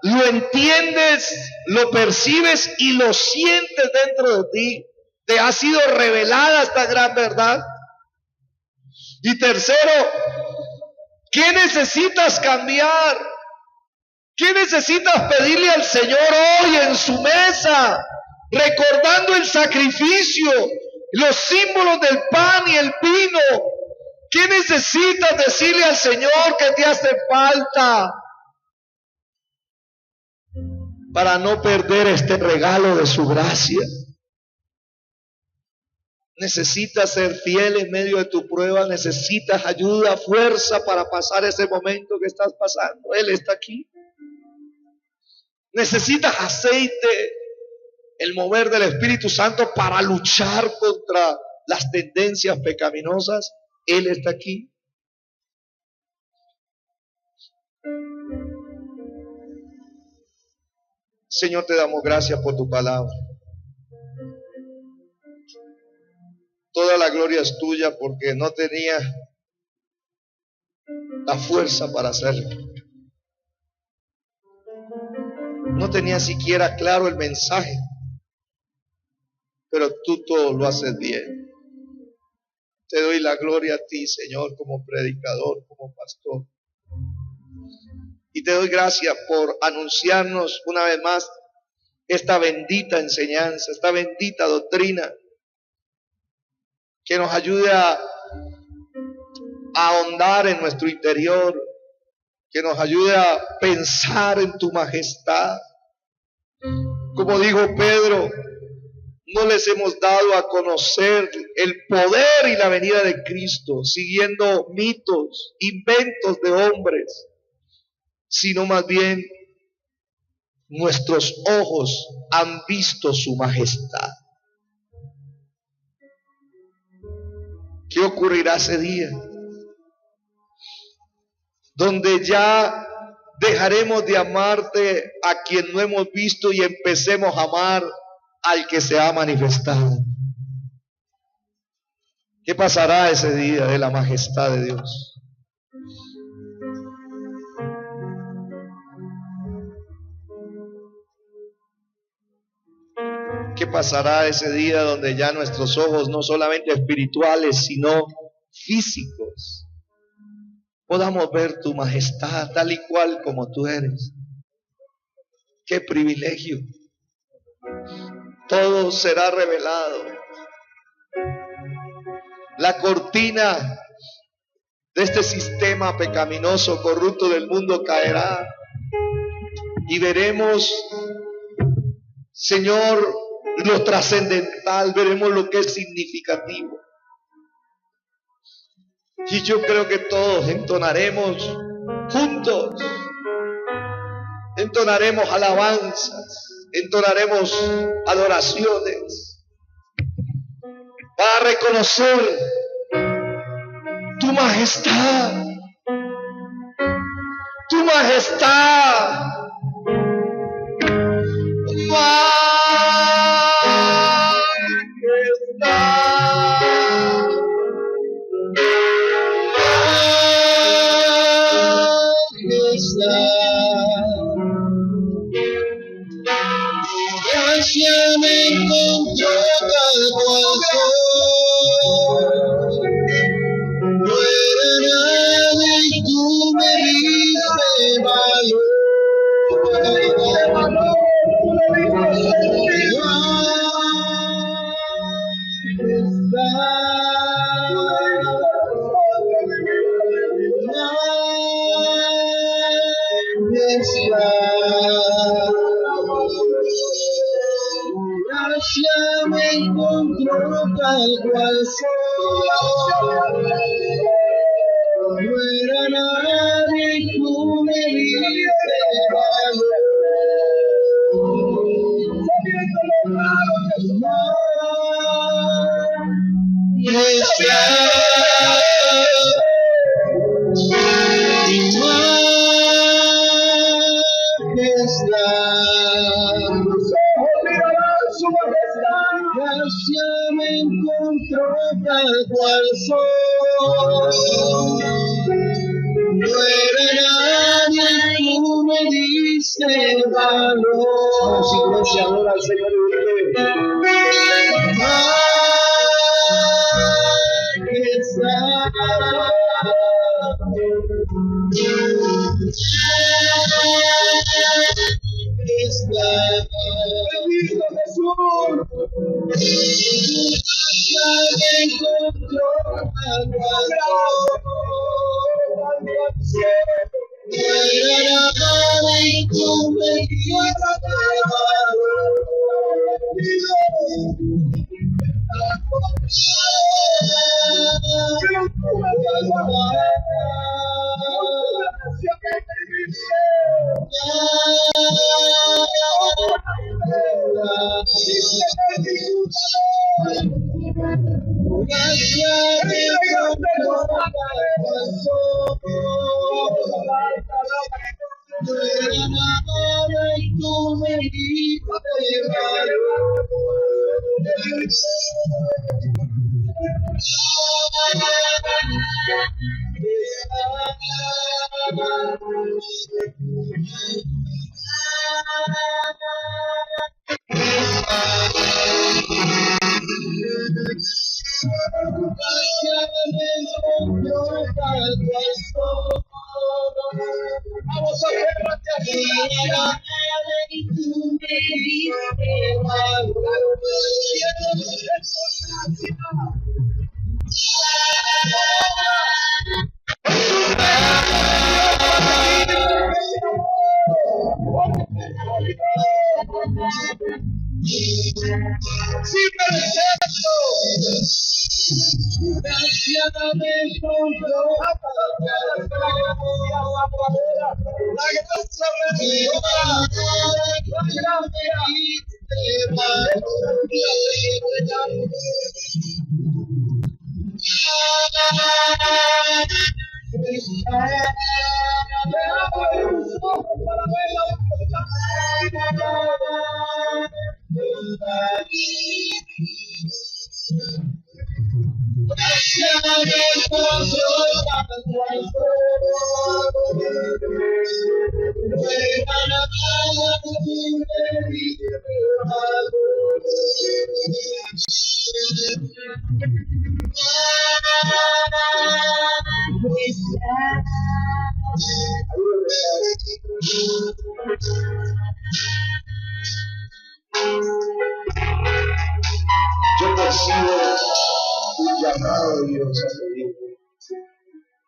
lo entiendes, lo percibes y lo sientes dentro de ti? ¿Te ha sido revelada esta gran verdad? Y tercero, ¿qué necesitas cambiar? ¿Qué necesitas pedirle al Señor hoy en su mesa? Recordando el sacrificio, los símbolos del pan y el vino. ¿Qué necesitas decirle al Señor que te hace falta? para no perder este regalo de su gracia. Necesitas ser fiel en medio de tu prueba, necesitas ayuda, fuerza para pasar ese momento que estás pasando. Él está aquí. Necesitas aceite, el mover del Espíritu Santo para luchar contra las tendencias pecaminosas. Él está aquí. Señor, te damos gracias por tu palabra. Toda la gloria es tuya porque no tenía la fuerza para hacerlo. No tenía siquiera claro el mensaje, pero tú todo lo haces bien. Te doy la gloria a ti, Señor, como predicador, como pastor. Y te doy gracias por anunciarnos una vez más esta bendita enseñanza, esta bendita doctrina, que nos ayude a ahondar en nuestro interior, que nos ayude a pensar en tu majestad. Como dijo Pedro, no les hemos dado a conocer el poder y la venida de Cristo, siguiendo mitos, inventos de hombres, sino más bien nuestros ojos han visto su majestad. ¿Qué ocurrirá ese día? Donde ya dejaremos de amarte a quien no hemos visto y empecemos a amar al que se ha manifestado. ¿Qué pasará ese día de la majestad de Dios? ¿Qué pasará ese día donde ya nuestros ojos, no solamente espirituales, sino físicos, podamos ver tu majestad tal y cual como tú eres? ¡Qué privilegio! Todo será revelado. La cortina de este sistema pecaminoso, corrupto del mundo caerá y veremos, Señor, lo trascendental, veremos lo que es significativo. Y yo creo que todos entonaremos juntos, entonaremos alabanzas, entonaremos adoraciones para reconocer tu majestad, tu majestad. Gracia me encontró tal cual soy. No era nadie y tú me diste valor. Gracia me encontró tal cual soy. No era nadie y tú me diste valor. Gracia me encontró tal cual soy. No era nadie y tú me diste valor. Vamos, iglesia, adora al Señor y Yo percibo un llamado de Dios a tu vida.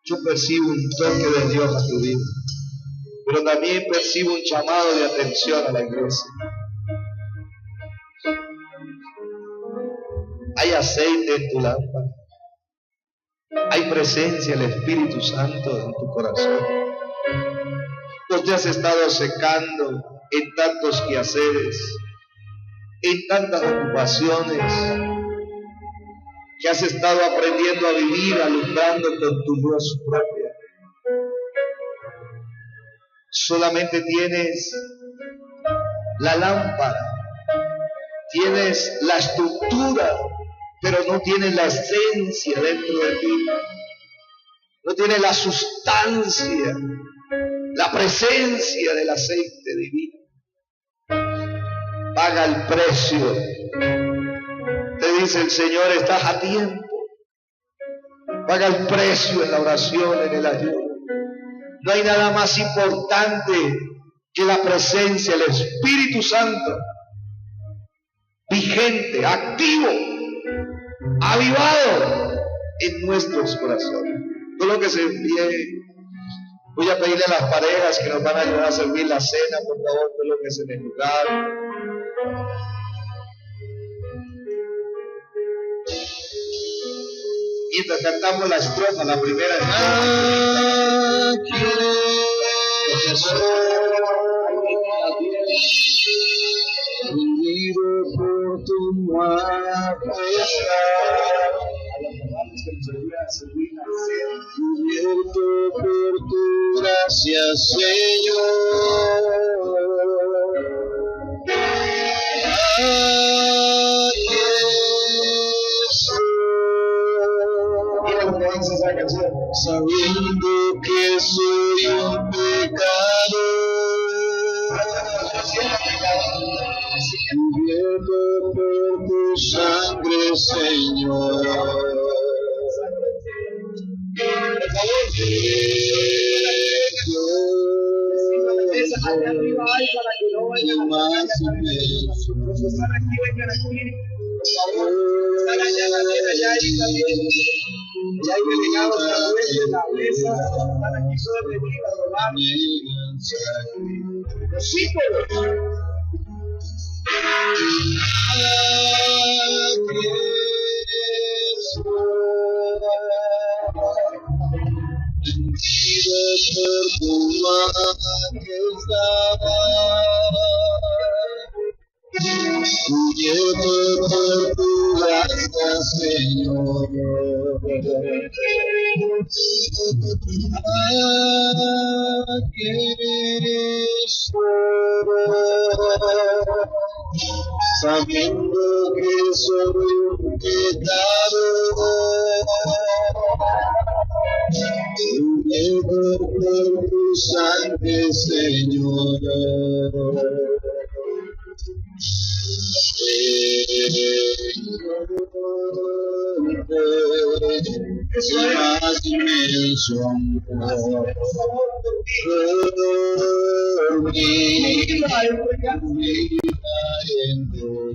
Yo percibo un toque de Dios a tu vida. Pero también percibo un llamado de atención a la iglesia. Hay aceite en tu lámpara. Hay presencia del Espíritu Santo en tu corazón. No te has estado secando en tantos quehaceres, en tantas ocupaciones, que has estado aprendiendo a vivir alumbrando con tu luz propia. Solamente tienes la lámpara, tienes la estructura, pero no tienes la esencia dentro de ti. No tienes la sustancia, la presencia del aceite divino. Paga el precio. Te dice el Señor, estás a tiempo. Paga el precio en la oración, en el ayuno. No hay nada más importante que la presencia del Espíritu Santo, vigente, activo, avivado en nuestros corazones. Todo lo que se envíe. Voy a pedirle a las parejas que nos van a ayudar a servir la cena, por favor, todo lo que es en el lugar. Mientras cantamos la estrofa, la primera unido por tu majestad, cubierto por tu gracia, Señor. Sabiendo que soy un pecador, cubierto por tu sangre, Señor. ganadera ya ahí también. Y hay delegados también de la mesa para que puedan venir a robar los símbolos. Por tu majestad, huye por tu gracia, Señor. Aquí estoy, sabiendo que soy un pecador. Por tu sangre, Señor. Más inmenso amor por mí, en tu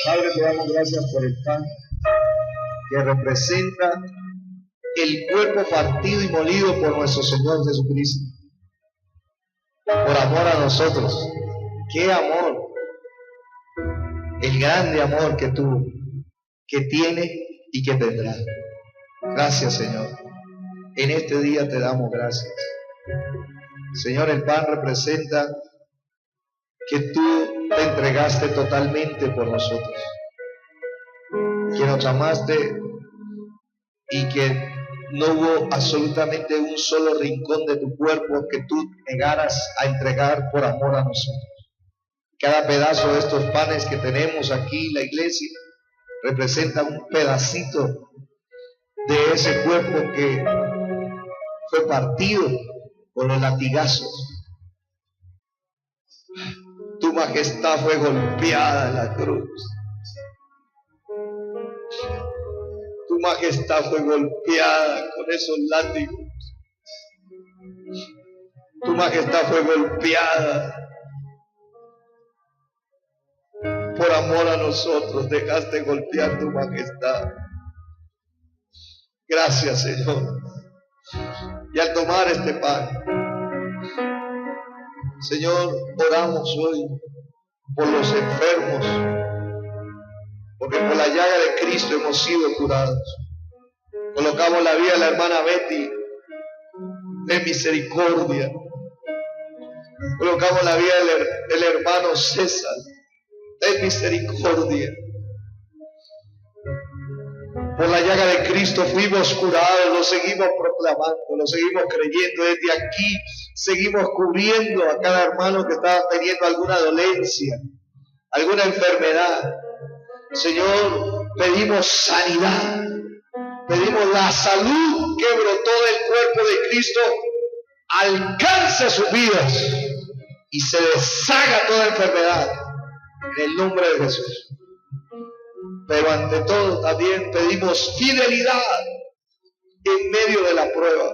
Padre, te damos gracias por el pan que representa el cuerpo partido y molido por nuestro Señor Jesucristo, por amor a nosotros. ¡Qué amor! El grande amor que tuvo, que tiene y que tendrá. Gracias, Señor. En este día te damos gracias. Señor, el pan representa que tú te entregaste totalmente por nosotros, que nos amaste y que no hubo absolutamente un solo rincón de tu cuerpo que tú negaras a entregar por amor a nosotros. Cada pedazo de estos panes que tenemos aquí en la iglesia representa un pedacito de ese cuerpo que fue partido por los latigazos. Tu majestad fue golpeada en la cruz. Tu majestad fue golpeada con esos látigos. Tu majestad fue golpeada. Por amor a nosotros dejaste golpear tu majestad. Gracias, Señor. Y al tomar este pan, Señor, oramos hoy por los enfermos, porque por la llaga de Cristo hemos sido curados. Colocamos la vida de la hermana Betty de misericordia. Colocamos la vida del hermano César de misericordia. Por la llaga de Cristo fuimos curados, lo seguimos proclamando, lo seguimos creyendo. Desde aquí seguimos cubriendo a cada hermano que está teniendo alguna dolencia, alguna enfermedad. Señor, pedimos sanidad, pedimos la salud que brotó del cuerpo de Cristo, alcance sus vidas y se deshaga toda enfermedad en el nombre de Jesús. Pero ante todo también pedimos fidelidad en medio de la prueba.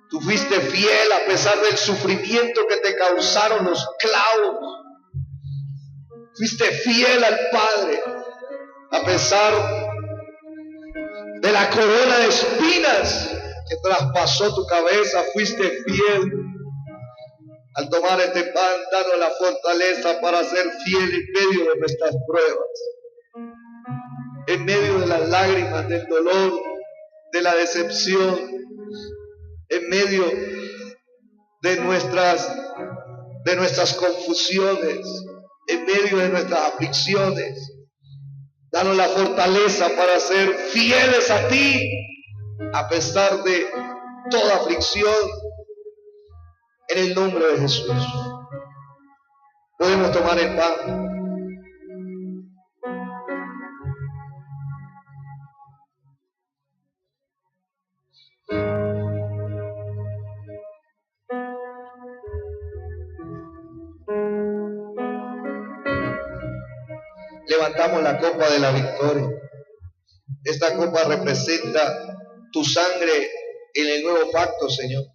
Tú fuiste fiel a pesar del sufrimiento que te causaron los clavos. Fuiste fiel al Padre a pesar de la corona de espinas que traspasó tu cabeza. Fuiste fiel Al tomar este pan, danos la fortaleza para ser fiel en medio de nuestras pruebas, en medio de las lágrimas, del dolor, de la decepción, en medio de nuestras confusiones, en medio de nuestras aflicciones. Danos la fortaleza para ser fieles a ti, a pesar de toda aflicción, en el nombre de Jesús. Podemos tomar el pan. Levantamos la copa de la victoria. Esta copa representa tu sangre en el nuevo pacto, Señor.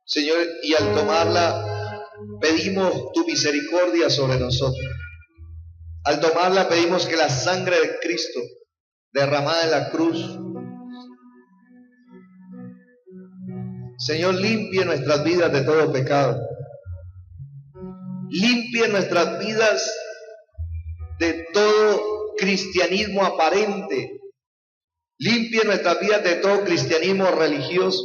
Señor, y al tomarla pedimos tu misericordia sobre nosotros. Al tomarla pedimos que la sangre de Cristo derramada en la cruz, Señor, limpie nuestras vidas de todo pecado. Limpie nuestras vidas de todo cristianismo aparente. Limpie nuestras vidas de todo cristianismo religioso.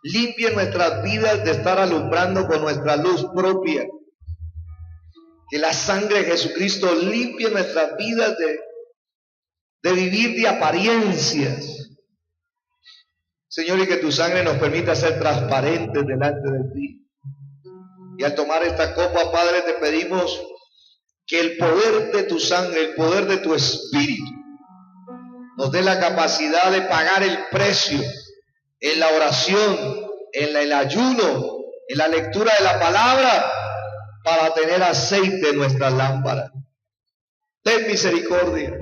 Limpie nuestras vidas de estar alumbrando con nuestra luz propia. Que la sangre de Jesucristo limpie nuestras vidas de vivir de apariencias. Señor, y que tu sangre nos permita ser transparentes delante de ti. Y al tomar esta copa, Padre, te pedimos que el poder de tu sangre, el poder de tu espíritu, nos dé la capacidad de pagar el precio en la oración, en el ayuno, en la lectura de la palabra, para tener aceite en nuestra lámpara. Ten misericordia.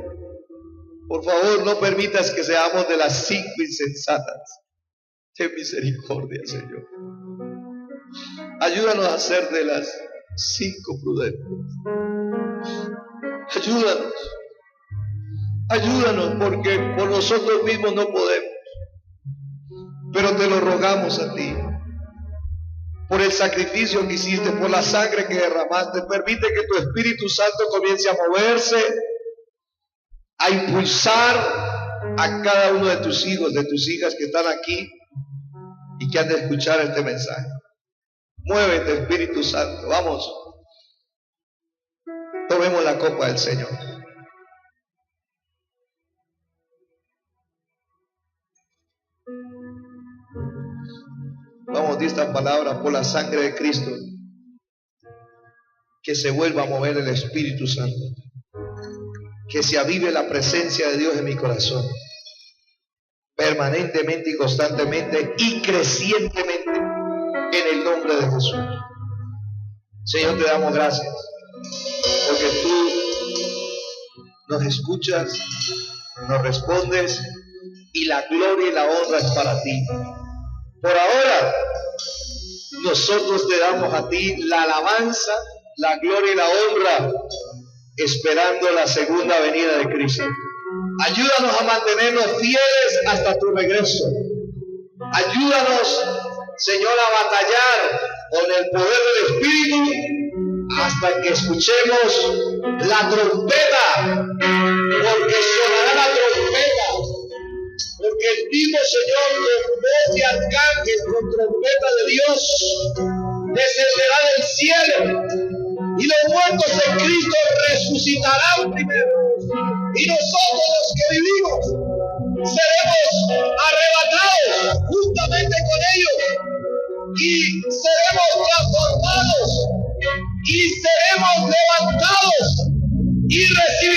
Por favor, no permitas que seamos de las 5 insensatas. Ten misericordia, Señor. Ayúdanos a ser de las 5 prudentes. Ayúdanos. Ayúdanos, porque por nosotros mismos no podemos. Pero te lo rogamos a ti, por el sacrificio que hiciste, por la sangre que derramaste. Permite que tu Espíritu Santo comience a moverse, a impulsar a cada uno de tus hijos, de tus hijas que están aquí y que han de escuchar este mensaje. Muévete, Espíritu Santo. Vamos, tomemos la copa del Señor. Vamos, di esta palabra: por la sangre de Cristo, que se vuelva a mover el Espíritu Santo, que se avive la presencia de Dios en mi corazón, permanentemente y constantemente y crecientemente, en el nombre de Jesús. Señor, te damos gracias, porque tú nos escuchas, nos respondes, y la gloria y la honra es para ti. Por ahora, nosotros te damos a ti la alabanza, la gloria y la honra, esperando la segunda venida de Cristo. Ayúdanos a mantenernos fieles hasta tu regreso. Ayúdanos, Señor, a batallar con el poder del Espíritu hasta que escuchemos la trompeta, porque sonará la trompeta. Porque el mismo Señor, con voz de arcángel, con trompeta de Dios, descenderá del cielo, y los muertos en Cristo resucitarán primero, y nosotros los que vivimos seremos arrebatados juntamente con ellos, y seremos transformados, y seremos levantados, y recibiremos